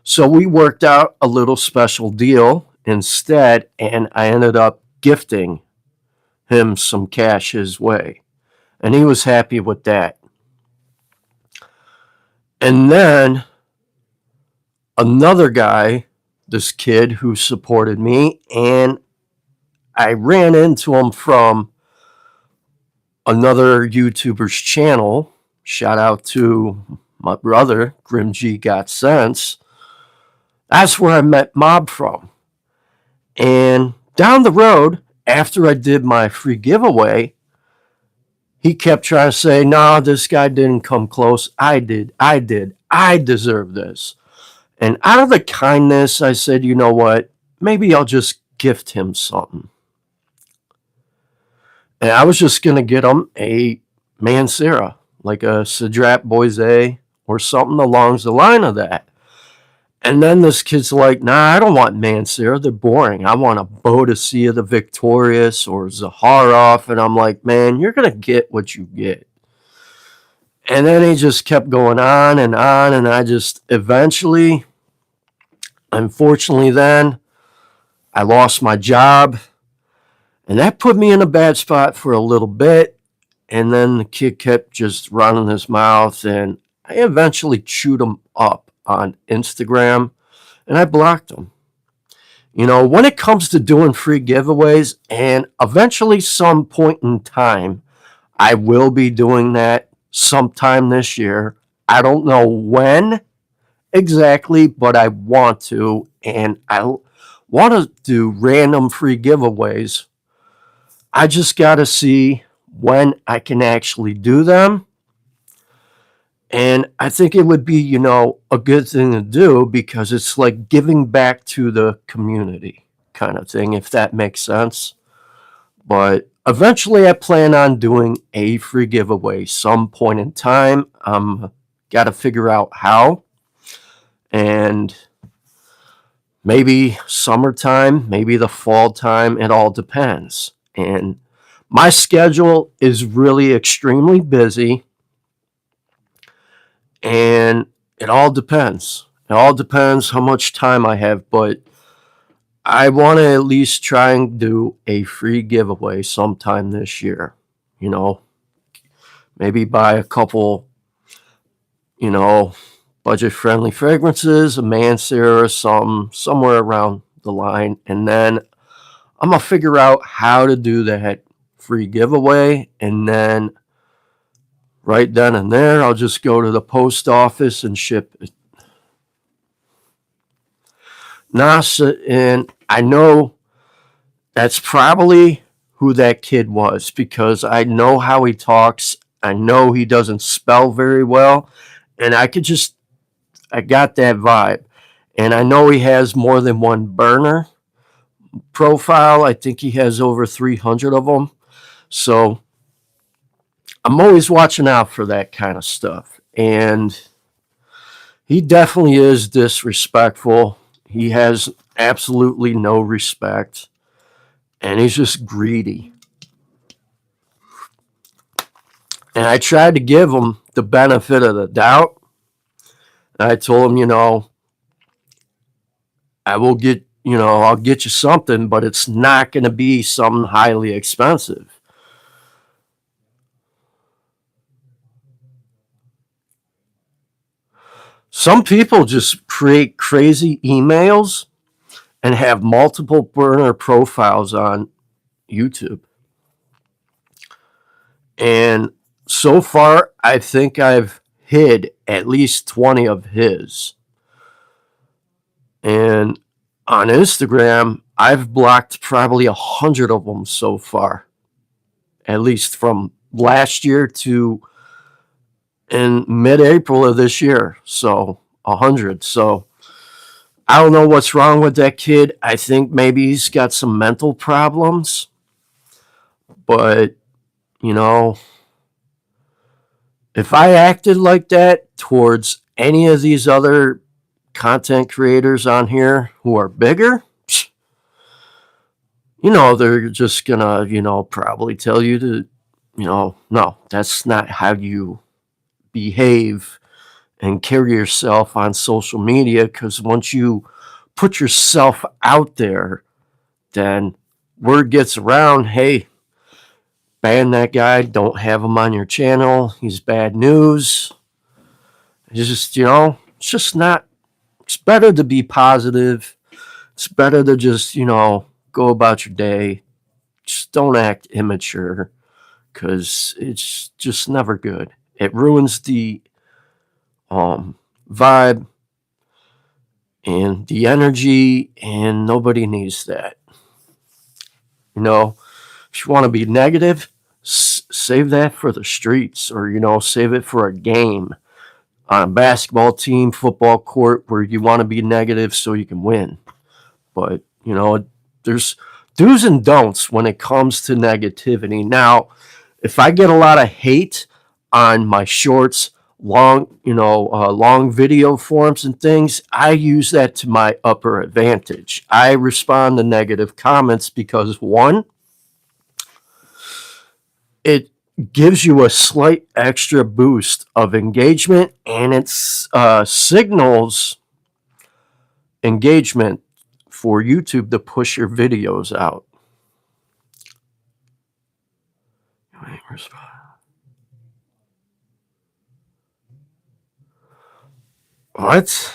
So we worked out a little special deal instead, and I ended up gifting him some cash his way. And he was happy with that. And then another guy, this kid who supported me, and I ran into him from another YouTuber's channel. Shout out to my brother, Grim G Got Sense. That's where I met Mob from. And down the road, after I did my free giveaway, he kept trying to say, no, this guy didn't come close. I did. I deserve this. And out of the kindness, I said, you know what? Maybe I'll just gift him something. And I was just going to get him a Mancera, like a Cedrat Boise or something along the line of that. And then this kid's like, nah, I don't want Mancera. They're boring. I want a Bodicea the Victorious or Zaharoff. And I'm like, man, you're going to get what you get. And then he just kept going on. And I just eventually, unfortunately, then I lost my job. And that put me in a bad spot for a little bit. And then the kid kept just running his mouth. And I eventually chewed him up on Instagram, and I blocked him. When it comes to doing free giveaways, and eventually some point in time, I will be doing that sometime this year. I don't know when exactly, but I want to, and I want to do random free giveaways. I just got to see when I can actually do them. And I think it would be, a good thing to do because it's like giving back to the community kind of thing, if that makes sense. But eventually I plan on doing a free giveaway some point in time. Got to figure out how. And maybe summertime, maybe the fall time, it all depends. And my schedule is really extremely busy. And it all depends. It all depends how much time I have, but I want to at least try and do a free giveaway sometime this year. Maybe buy a couple, budget-friendly fragrances, a Mancera or somewhere around the line, and then I'm going to figure out how to do that free giveaway, and then right then and there, I'll just go to the post office and ship it. NASA, and I know that's probably who that kid was because I know how he talks. I know he doesn't spell very well, and I got that vibe. And I know he has more than one burner profile. I think he has over 300 of them. So I'm always watching out for that kind of stuff. And he definitely is disrespectful. He has absolutely no respect, and he's just greedy. And I tried to give him the benefit of the doubt. And I told him, I'll get you something, but it's not going to be something highly expensive. Some people just create crazy emails and have multiple burner profiles on YouTube. And so far, I think I've hid at least 20 of his. And on Instagram, I've blocked probably 100 of them so far, at least from last year to in mid-April of this year. So 100. So I don't know what's wrong with that kid. I think maybe he's got some mental problems. But, if I acted like that towards any of these other content creators on here who are bigger, they're just gonna, probably tell you to, no, that's not how you behave and carry yourself on social media. Because once you put yourself out there, then word gets around, hey, ban that guy, don't have him on your channel, he's bad news. It's just, it's just not, it's better to be positive. It's better to just, go about your day. Just don't act immature, because it's just never good. It ruins the vibe and the energy, and nobody needs that. If you want to be negative, save that for the streets, or save it for a game on a basketball team, football court, where you want to be negative so you can win. But there's do's and don'ts when it comes to negativity. Now, if I get a lot of hate on my shorts, long video forms and things, I use that to my upper advantage. I respond to negative comments because, one, it gives you a slight extra boost of engagement, and it signals engagement for YouTube to push your videos out. What?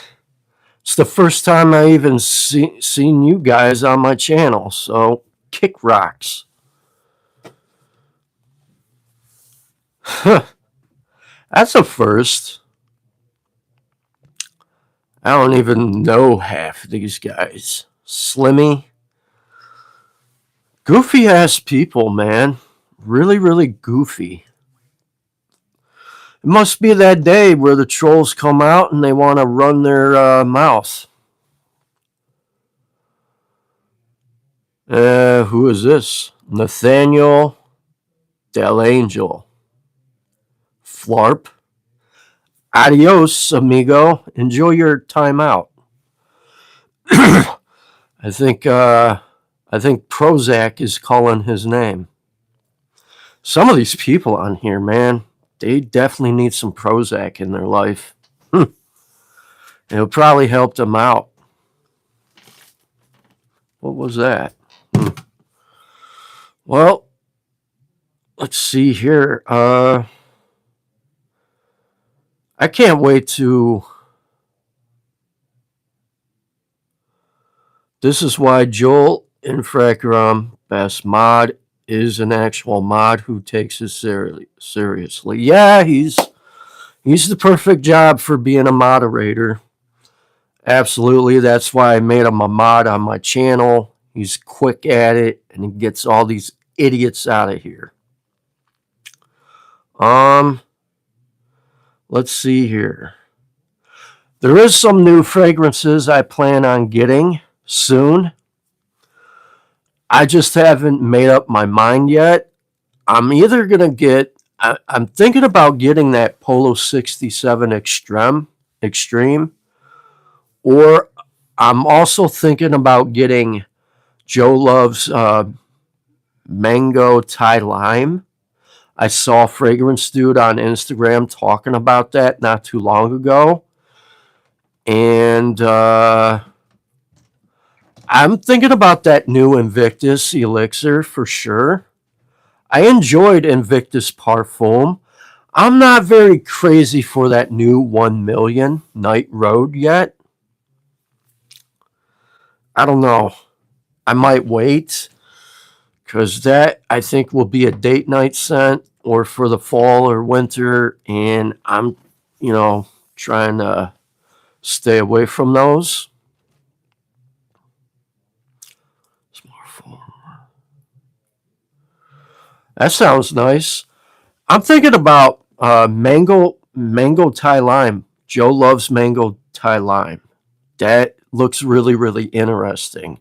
It's the first time I even seen you guys on my channel, so kick rocks. That's a first. I don't even know half of these guys. Slimmy. Goofy ass people, man. Really, really goofy. It must be that day where the trolls come out and they want to run their mouth. Who is this? Nathaniel Del Angel. Flarp. Adios, amigo. Enjoy your time out. I think Prozac is calling his name. Some of these people on here, man, they definitely need some Prozac in their life. It'll probably help them out. What was that? Well, let's see here. I can't wait to... This is why Joel Infragram, best mod, is an actual mod who takes it seriously. Yeah, he's the perfect job for being a moderator. Absolutely. That's why I made him a mod on my channel. He's quick at it, and he gets all these idiots out of here. Let's see here. There is some new fragrances I plan on getting soon. I just haven't made up my mind yet. I'm either going to get... I'm thinking about getting that Polo 67 Extreme, or I'm also thinking about getting Joe Love's mango Thai lime. I saw Fragrance Dude on Instagram talking about that not too long ago. And I'm thinking about that new Invictus elixir for sure. I enjoyed Invictus Parfum. I'm not very crazy for that new 1 million Night Road yet. I don't know. I might wait because that I think will be a date night scent or for the fall or winter. And I'm, trying to stay away from those. That sounds nice. I'm thinking about mango Thai lime. Joe loves mango Thai lime. That looks really, really interesting.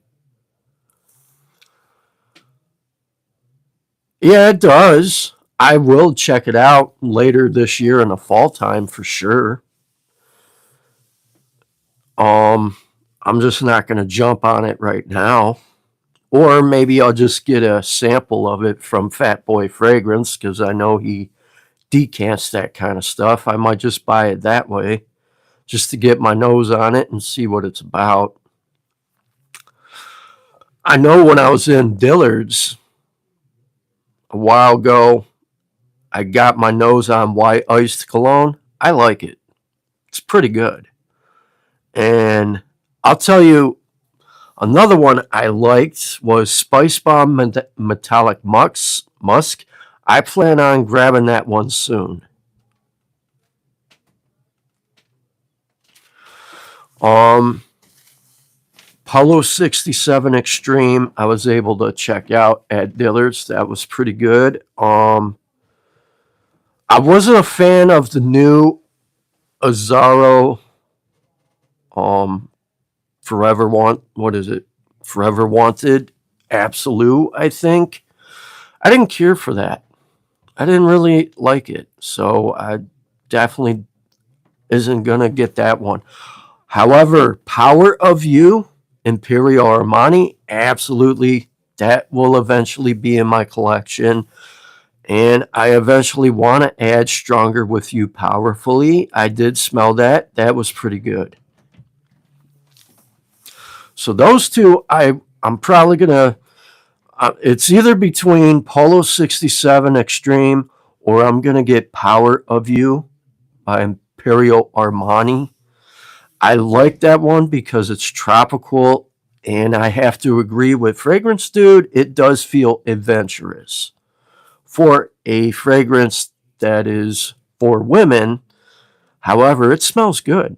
Yeah, it does. I will check it out later this year in the fall time for sure. Um, I'm just not going to jump on it right now. Or maybe I'll just get a sample of it from Fat Boy Fragrance because I know he decants that kind of stuff. I might just buy it that way just to get my nose on it and see what it's about. I know when I was in Dillard's a while ago, I got my nose on white iced cologne. I like it. It's pretty good. And I'll tell you, another one I liked was Spice Bomb Metallic Musk. I plan on grabbing that one soon. Um, Polo 67 Extreme, I was able to check out at Dillard's. That was pretty good. I wasn't a fan of the new Azaro um, what is it? Forever Wanted Absolute, I think. I didn't care for that. I didn't really like it. So I definitely isn't going to get that one. However, Power of You, Imperial Armani, absolutely, that will eventually be in my collection. And I eventually want to add Stronger with You Powerfully. I did smell that. That was pretty good. So those two, I'm probably going to, it's either between Polo 67 Extreme or I'm going to get Power of You by Imperial Armani. I like that one because it's tropical, and I have to agree with Fragrance Dude. It does feel adventurous for a fragrance that is for women. However, it smells good.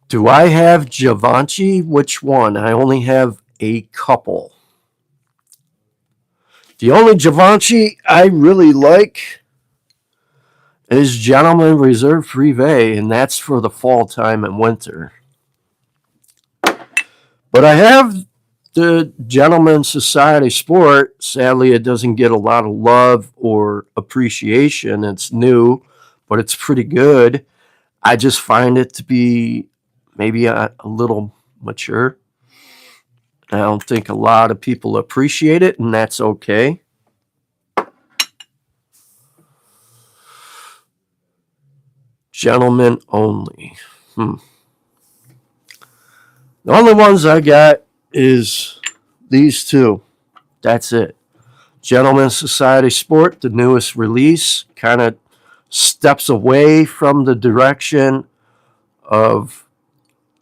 Do I have Givenchy? Which one? I only have a couple. The only Givenchy I really like is Gentleman Reserve Privé, and that's for the fall time and winter. But I have the Gentleman Society Sport. Sadly, it doesn't get a lot of love or appreciation. It's new, but it's pretty good. I just find it to be maybe a little mature. I don't think a lot of people appreciate it, and that's okay. Gentlemen only. The only ones I got is these two. That's it. Gentleman Society Sport, the newest release, kind of steps away from the direction of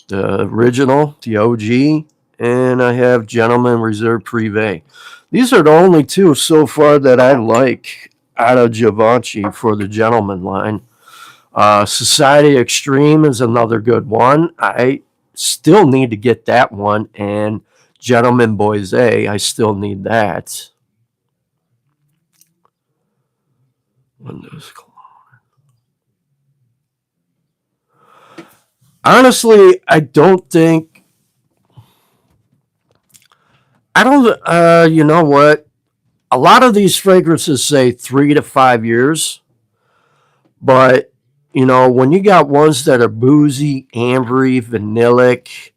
the original, the OG, and I have Gentleman Reserve Privé. These are the only two so far that I like out of Givenchy for the Gentleman line. Society Extreme is another good one. I still need to get that one, and Gentleman Boise, I still need that. Windows. Honestly, I don't think. I don't. You know what? A lot of these fragrances say 3 to 5 years, but when you got ones that are boozy, ambery, vanillic,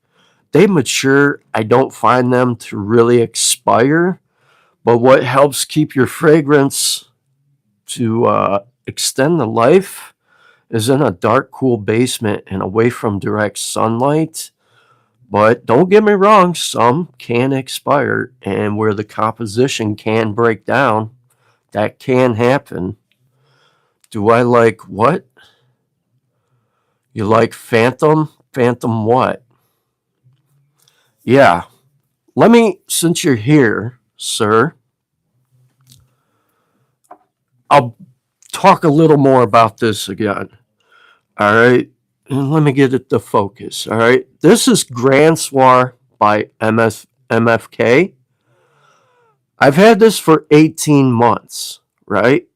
they mature. I don't find them to really expire. But what helps keep your fragrance to extend the life is in a dark, cool basement and away from direct sunlight. But don't get me wrong, some can expire, and where the composition can break down, that can happen. Do I like what? You like Phantom? Phantom what? Yeah. Since you're here, sir, I'll talk a little more about this again. All right. And let me get it to focus. All right. This is Grand Soir by MFK. I've had this for 18 months, right?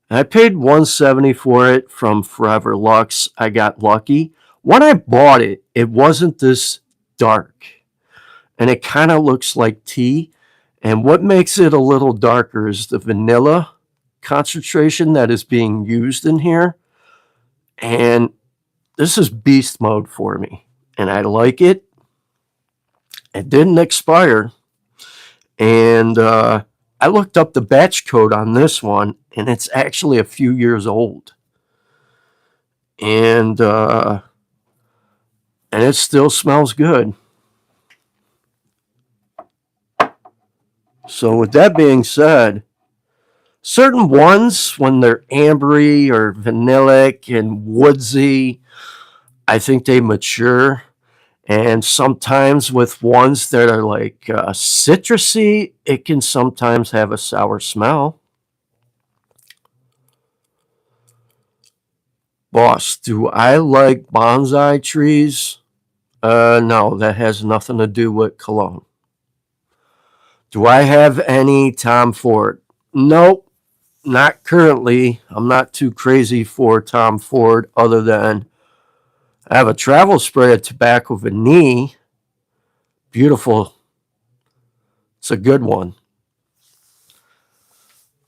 I paid $170 for it from Forever Lux. I got lucky. When I bought it, it wasn't this dark. And it kind of looks like tea. And what makes it a little darker is the vanilla concentration that is being used in here. And this is beast mode for me. And I like it. It didn't expire. And I looked up the batch code on this one, and it's actually a few years old. And it still smells good. So with that being said, certain ones, when they're ambery or vanillic and woodsy, I think they mature. And sometimes with ones that are like citrusy, it can sometimes have a sour smell. Boss, do I like bonsai trees? No, that has nothing to do with cologne. Do I have any Tom Ford? Nope, not currently. I'm not too crazy for Tom Ford, other than I have a travel spray of Tobacco Vanille. Beautiful. It's a good one.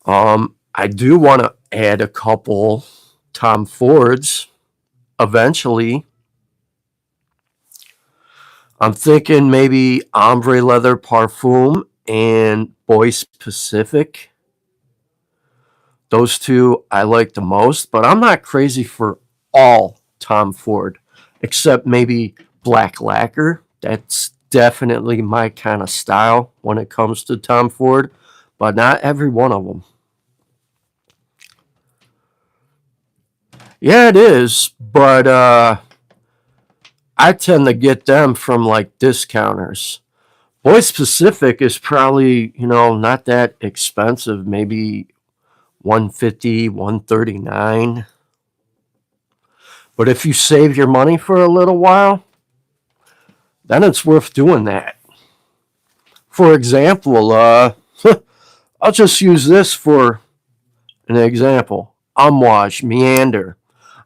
I do want to add a couple Tom Fords eventually. I'm thinking maybe Ombre Leather Parfum and Boyce Pacific. Those two I like the most, but I'm not crazy for all Tom Ford, except maybe Black Lacquer. That's definitely my kind of style when it comes to Tom Ford, but not every one of them. Yeah, it is, but I tend to get them from like discounters. Boyce Pacific is probably, not that expensive, maybe 150, 139. But if you save your money for a little while, then it's worth doing that. For example, I'll just use this for an example. Amouage Meander.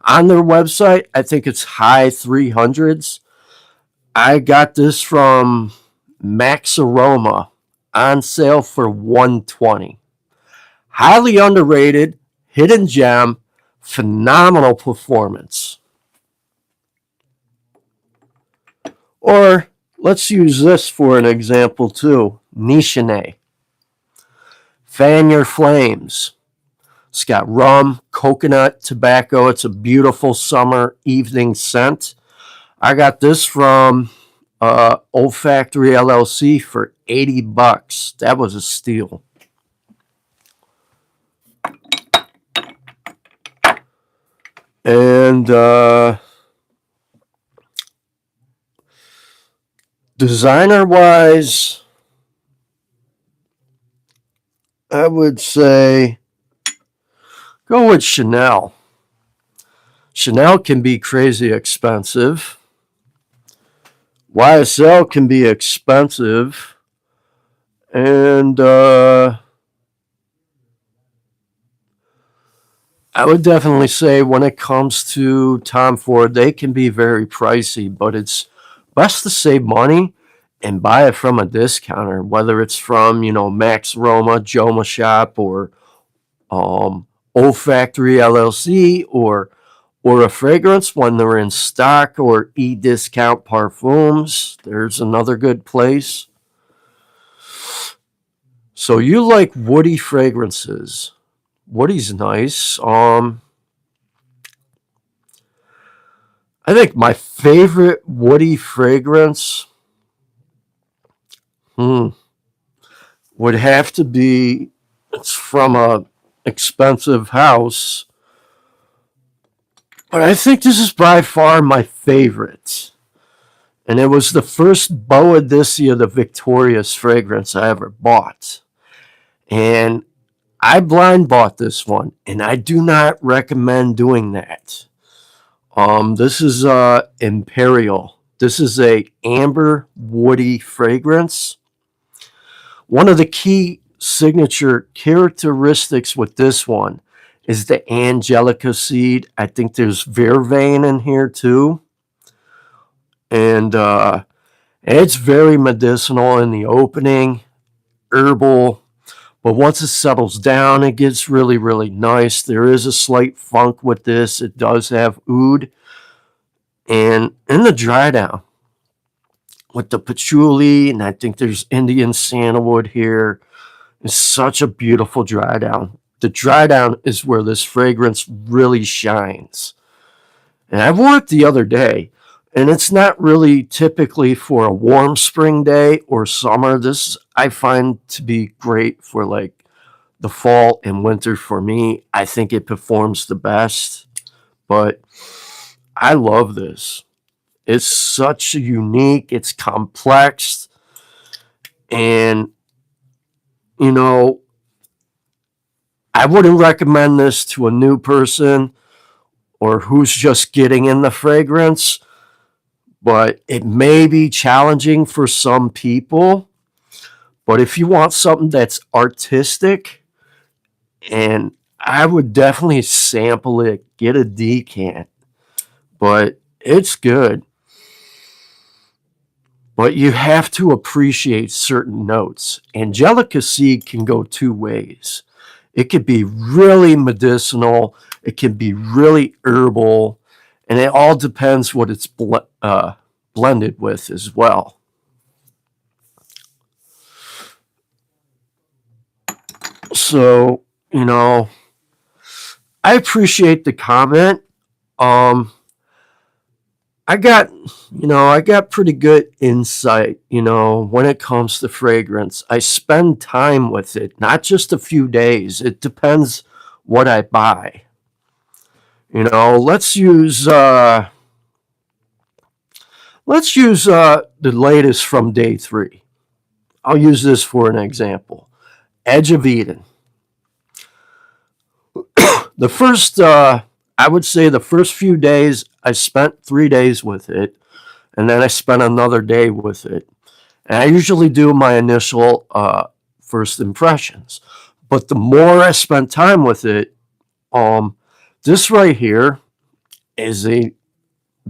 On their website, I think it's high 300s. I got this from Max Aroma on sale for 120. Highly underrated, hidden gem, phenomenal performance. Or let's use this for an example too. Nichene. Fan Your Flames. It's got rum, coconut, tobacco. It's a beautiful summer evening scent. I got this from Old Factory LLC for $80. That was a steal. And designer wise, I would say go with Chanel. Chanel can be crazy expensive. YSL can be expensive. And I would definitely say when it comes to Tom Ford, they can be very pricey, but it's best to save money and buy it from a discounter, whether it's from, Max Roma, Joma Shop, or Olfactory LLC or a fragrance when they're in stock, or e-discount parfums. There's another good place. So you like woody fragrances. Woody's nice. I think my favorite woody fragrance would have to be, it's from a expensive house, but I think this is by far my favorite. And it was the first Boadicea the Victorious fragrance I ever bought. And I blind bought this one, and I do not recommend doing that. This is Imperial. This is a amber woody fragrance. One of the key signature characteristics with this one is the angelica seed. I think there's vervain in here too. And it's very medicinal in the opening, herbal. But once it settles down, it gets really, really nice. There is a slight funk with this. It does have oud. And in the dry down, with the patchouli, and I think there's Indian sandalwood here, it's such a beautiful dry down. The dry down is where this fragrance really shines. And I wore it the other day, and it's not really typically for a warm spring day or summer. This I find to be great for like the fall and winter for me. I think it performs the best, but I love this. It's such a unique, it's complex, and you know, I wouldn't recommend this to a new person or who's just getting in the fragrance, but it may be challenging for some people. But if you want something that's artistic, and I would definitely sample it, get a decant, but it's good. But you have to appreciate certain notes. Angelica seed can go two ways. It could be really medicinal, it can be really herbal, and it all depends what it's blended with as well. So, I appreciate the comment. I got pretty good insight, when it comes to fragrance. I spend time with it, not just a few days. It depends what I buy. Let's use the latest from day 3. I'll use this for an example. Edge of Eden. The first, I would say the first few days, I spent 3 days with it, and then I spent another day with it. And I usually do my initial first impressions. But the more I spent time with it, this right here is a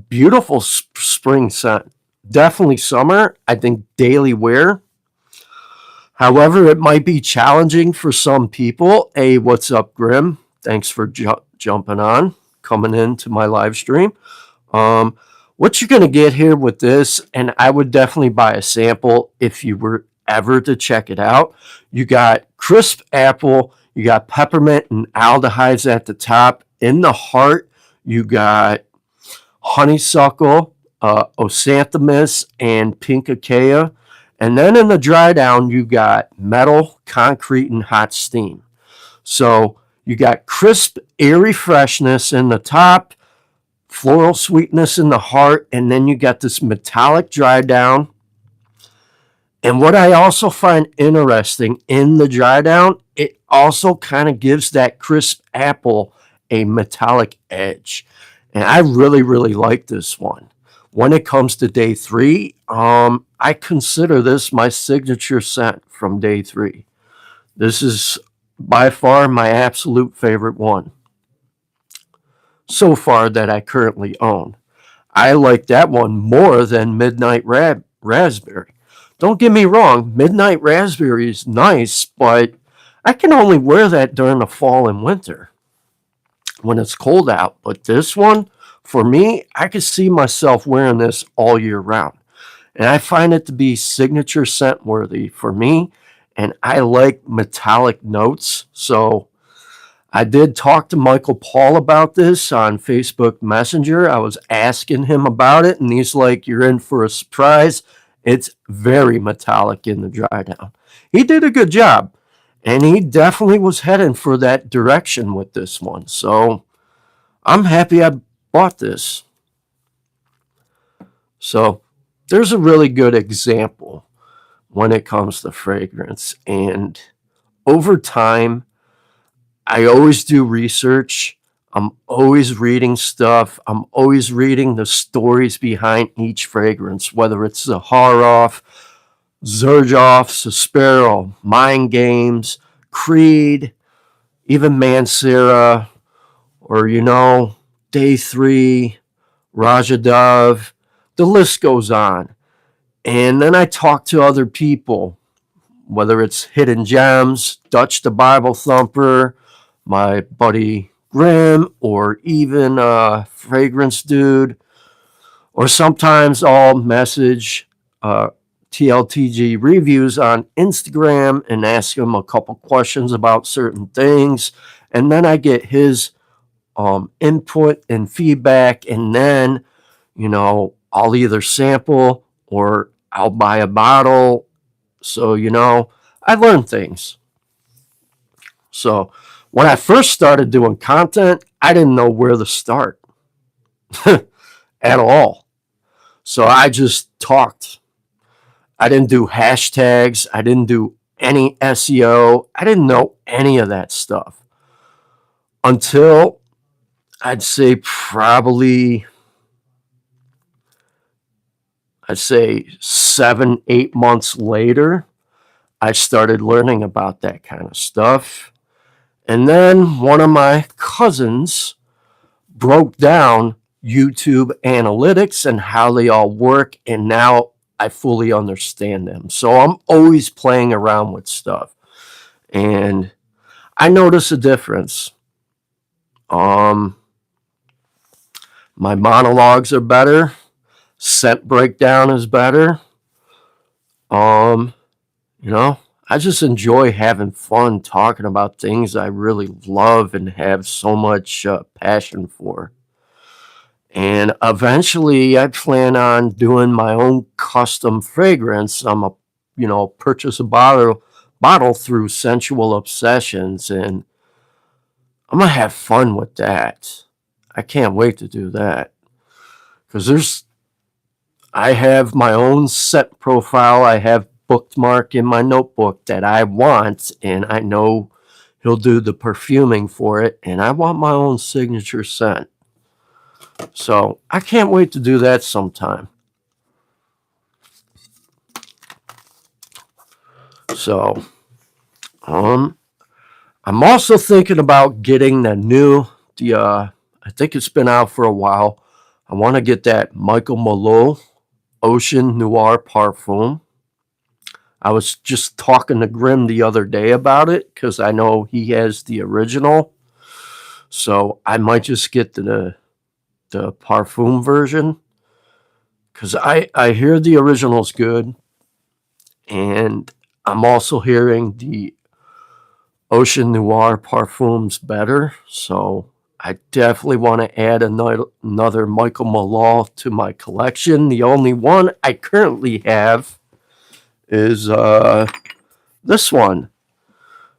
beautiful spring scent. Definitely summer. I think daily wear. However, it might be challenging for some people. Hey, what's up, Grim? Thanks for jumping on, coming into my live stream. What you're going to get here with this, and I would definitely buy a sample if you were ever to check it out. You got crisp apple, you got peppermint and aldehydes at the top. In the heart, you got honeysuckle, osanthamus, and pink acacia. And then in the dry down, you got metal, concrete, and hot steam. So you got crisp, airy freshness in the top, floral sweetness in the heart, and then you got this metallic dry down. And what I also find interesting in the dry down, it also kind of gives that crisp apple a metallic edge. And I really, really like this one. When it comes to day 3, I consider this my signature scent from day 3. This is by far my absolute favorite one so far that I currently own. I like that one more than Midnight Raspberry. Don't get me wrong, Midnight Raspberry is nice, but I can only wear that during the fall and winter. when it's cold out. But this one, for me, I could see myself wearing this all year round. And I find it to be signature scent worthy for me. And I like metallic notes. So I did talk to Michael Paul about this on Facebook Messenger. I was asking him about it, and he's like, "You're in for a surprise. It's very metallic in the dry down." He did a good job, and he definitely was heading for that direction with this one. So I'm happy I bought this. So there's a really good example when it comes to fragrance. And over time, I always do research. I'm always reading stuff. I'm always reading the stories behind each fragrance, whether it's Zaharoff, Xerjoff, Suspiro, Mind Games, Creed, even Mancera, or, Day 3, Rajadov. The list goes on. And then I talk to other people, whether it's Hidden Gems, Dutch the Bible Thumper, my buddy Grim, or even Fragrance Dude, or sometimes I'll message TLTG reviews on Instagram and ask him a couple questions about certain things, and then I get his input and feedback, and then I'll either sample or I'll buy a bottle. So I learn things. So when I first started doing content, I didn't know where to start at all. So I just talked. I didn't do hashtags. I didn't do any SEO. I didn't know any of that stuff until I'd say 7, 8 months later, I started learning about that kind of stuff. And then one of my cousins broke down YouTube analytics and how they all work, and now I fully understand them. So I'm always playing around with stuff, and I notice a difference. My monologues are better. Scent breakdown is better. I just enjoy having fun talking about things I really love and have so much passion for. And eventually, I plan on doing my own custom fragrance. Purchase a bottle through Sensual Obsessions, and I'm gonna have fun with that. I can't wait to do that because I have my own set profile. I have bookmark in my notebook that I want, and I know he'll do the perfuming for it, and I want my own signature scent. So I can't wait to do that sometime. So I'm also thinking about getting I think it's been out for a while. I want to get that Michael Malone Ocean Noir Parfum. I was just talking to Grim the other day about it because I know he has the original. So I might just get the Parfum version because I hear the original's good. And I'm also hearing the Ocean Noir Parfum's better. So I definitely want to add another Michael Malone to my collection. The only one I currently have is this one,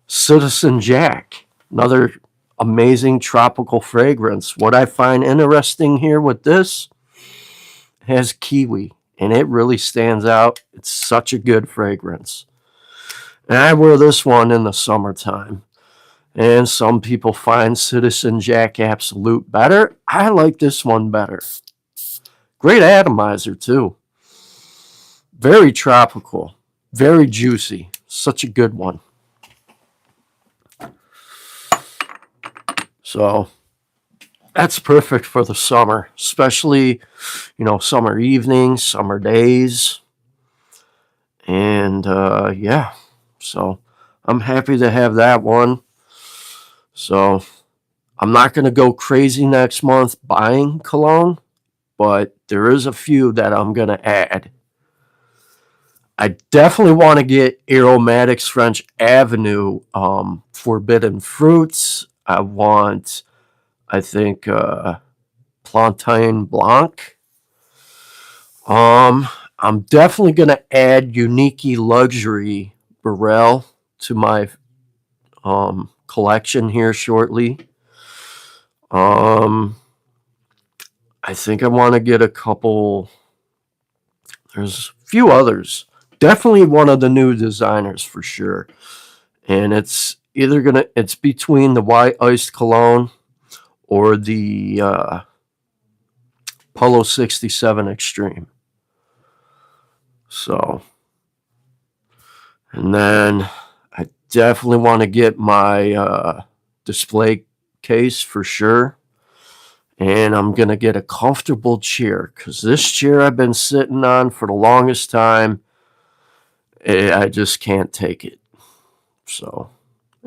Citizen Jack. Another amazing tropical fragrance. What I find interesting here with this has kiwi, and it really stands out. It's such a good fragrance. And I wear this one in the summertime. And some people find Citizen Jack Absolute better. I like this one better. Great atomizer, too. Very tropical. Very juicy. Such a good one. So that's perfect for the summer, especially, summer evenings, summer days. And yeah, so I'm happy to have that one. So I'm not going to go crazy next month buying cologne, but there is a few that I'm going to add. I definitely want to get Aromatics French Avenue Forbidden Fruits. I think, Plantain Blanc. I'm definitely going to add Unique Luxury Burrell to my collection here shortly. I think I want to get a couple. There's a few others. Definitely one of the new designers for sure. And it's between the White Iced Cologne or the Polo 67 Extreme. So, and then I definitely want to get my display case for sure. And I'm going to get a comfortable chair because this chair I've been sitting on for the longest time, I just can't take it. So,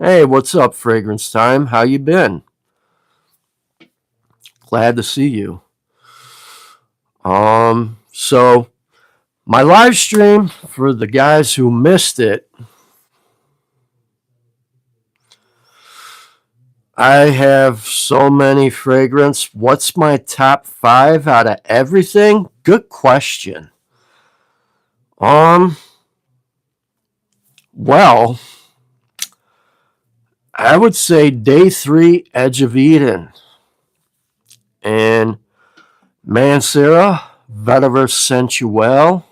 hey, what's up, Fragrance Time? How you been? Glad to see you. So my live stream, for the guys who missed it, I have so many fragrance. What's my top 5 out of everything? Good question. Well, I would say Day 3 Edge of Eden and Mansera Vetiver Sensuel,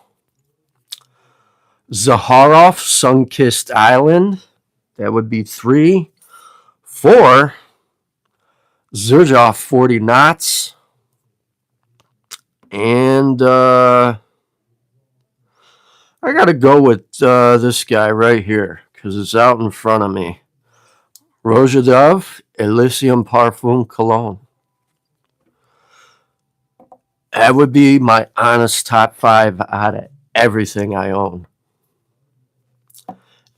Zaharoff Sunkissed Island. That would be 3. 4, Zerjoff 40 Knots. And I got to go with this guy right here because it's out in front of me. Roja Dove Elysium Parfum Cologne. That would be my honest top 5 out of everything I own.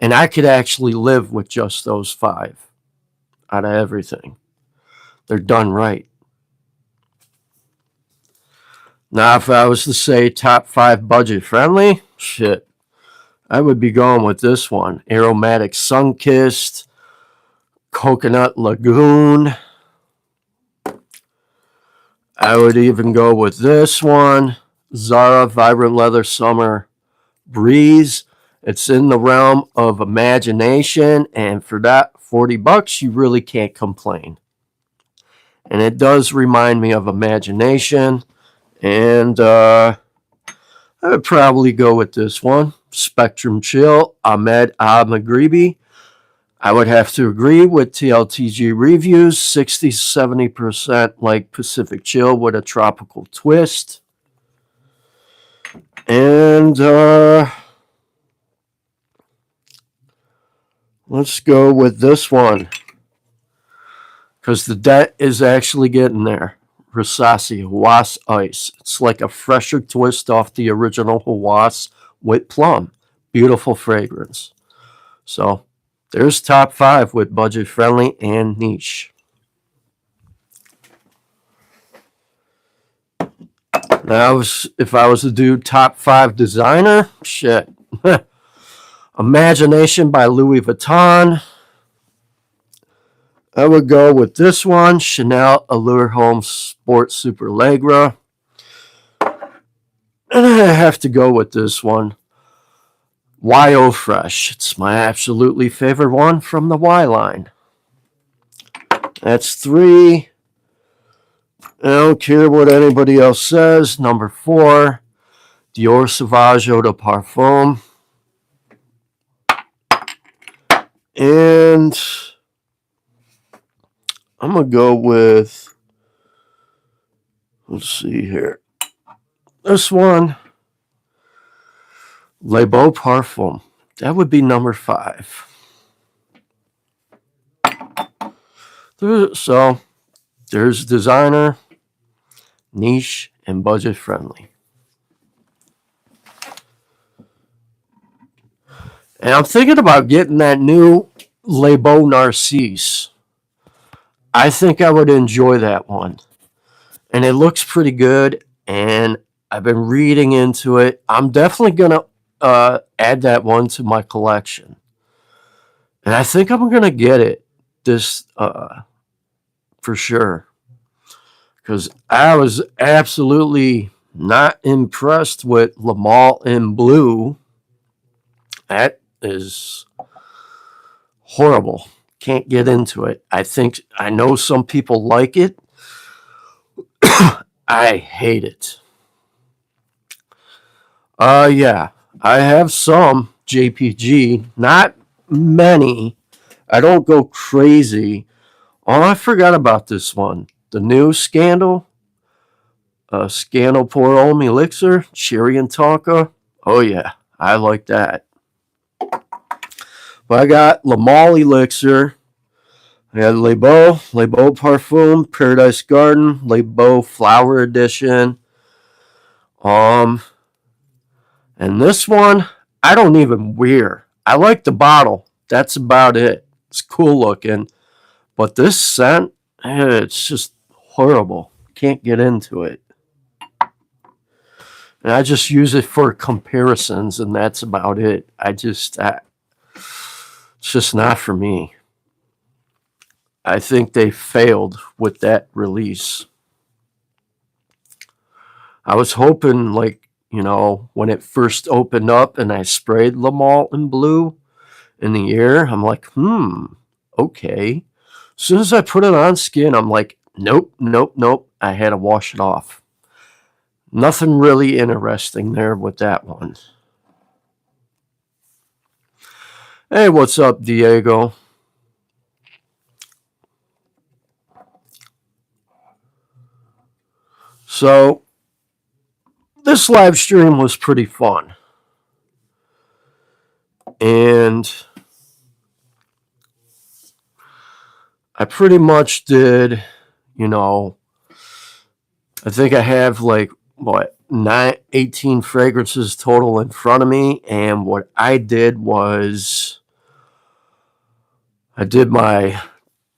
And I could actually live with just those 5 out of everything. They're done right. Now, if I was to say top 5 budget friendly, shit, I would be going with this one. Aromatic Sunkissed, Coconut Lagoon. I would even go with this one. Zara Vibrant Leather Summer Breeze. It's in the realm of imagination, and for that $40, you really can't complain. And it does remind me of imagination, and I would probably go with this one. Spectrum Chill, Ahmed Al-Maghribi. I would have to agree with TLTG reviews. 60-70% like Pacific Chill with a tropical twist. And let's go with this one because the debt is actually getting there. Rasasi Hawass Ice. It's like a fresher twist off the original Hawass with plum. Beautiful fragrance. So there's top 5 with budget friendly and niche. Now, if I was to do top 5 designer, shit. Imagination by Louis Vuitton. I would go with this one, Chanel Allure Home Sport Superlegra. And I have to go with this one, YO Fresh. It's my absolutely favorite one from the Y line. That's 3. I don't care what anybody else says. Number 4, Dior Sauvage Eau de Parfum. And I'm going to go with, let's see here, this one, Les Beaux Parfums. That would be number 5. So there's designer, niche, and budget friendly. And I'm thinking about getting that new Les Beaux Narcisse. I think I would enjoy that one. And it looks pretty good. And I've been reading into it. I'm definitely going to add that one to my collection. And I think I'm going to get it this for sure. Because I was absolutely not impressed with Lamal in blue. That is horrible. Can't get into it. I know some people like it. I hate it. Yeah. I have some JPG, not many. I don't go crazy. Oh, I forgot about this one. The new Scandal. Scandal Pour Om Elixir, Cherry and Tonka. Oh yeah, I like that. But I got Lamal Elixir. I got Le Beau Parfum, Paradise Garden, Le Beau Flower Edition. Um, and this one I don't even wear. I like the bottle. That's about it. It's cool looking, but this scent, it's just horrible. Can't get into it. And I just use it for comparisons, and that's about it. It's just not for me. I think they failed with that release. I was hoping, like, when it first opened up and I sprayed Lamal in blue in the air, I'm like, okay. As soon as I put it on skin, I'm like, nope, nope, nope. I had to wash it off. Nothing really interesting there with that one. Hey, what's up, Diego? So, this live stream was pretty fun. And I pretty much did, I think I have like, 18 fragrances total in front of me. And what I did was I did my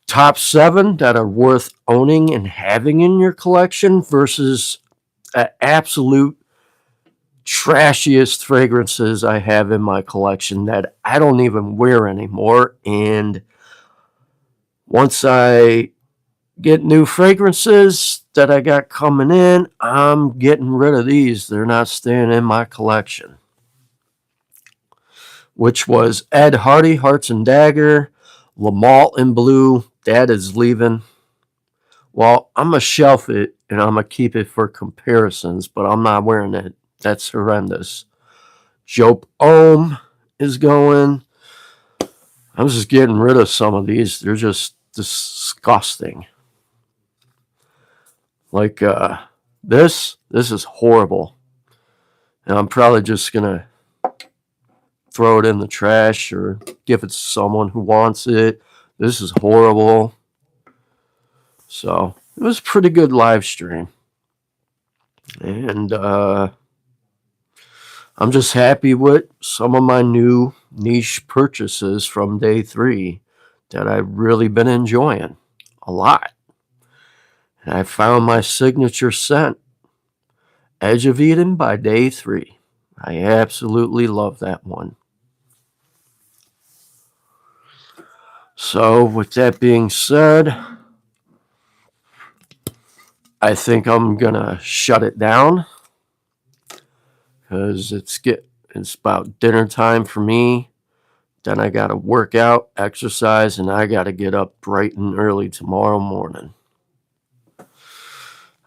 top 7 that are worth owning and having in your collection versus absolute trashiest fragrances I have in my collection that I don't even wear anymore. And once I get new fragrances that I got coming in, I'm getting rid of these. They're not staying in my collection. Which was Ed Hardy, Hearts and Dagger, Lamal in blue. That is leaving. Well, I'm going to shelf it and I'm going to keep it for comparisons, but I'm not wearing it. That's horrendous. Jope Ohm is going. I'm just getting rid of some of these. They're just disgusting. Like this is horrible. And I'm probably just going to throw it in the trash or give it to someone who wants it. This is horrible. So it was a pretty good live stream. And I'm just happy with some of my new niche purchases from day 3 that I've really been enjoying a lot. And I found my signature scent, Edge of Eden by day 3. I absolutely love that one. So with that being said, I think I'm gonna shut it down because it's about dinner time for me. Then I gotta work out, exercise, and I gotta get up bright and early tomorrow morning.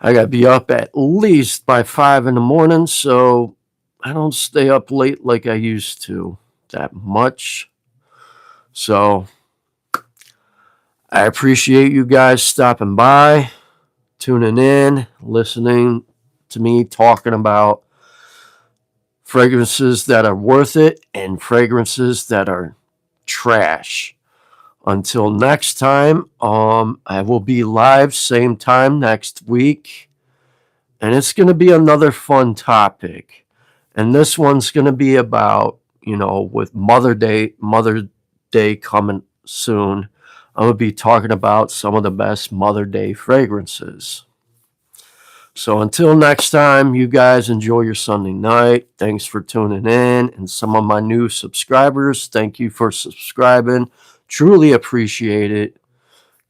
I gotta be up at least by 5 in the morning, so I don't stay up late like I used to that much. So I appreciate you guys stopping by, tuning in, listening to me talking about fragrances that are worth it and fragrances that are trash. Until next time, I will be live same time next week, and it's going to be another fun topic. And this one's going to be about, with Mother's Day coming soon. I'm going to be talking about some of the best Mother Day fragrances. So until next time, you guys enjoy your Sunday night. Thanks for tuning in. And some of my new subscribers, thank you for subscribing. Truly appreciate it.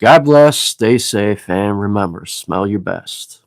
God bless, stay safe, and remember, smell your best.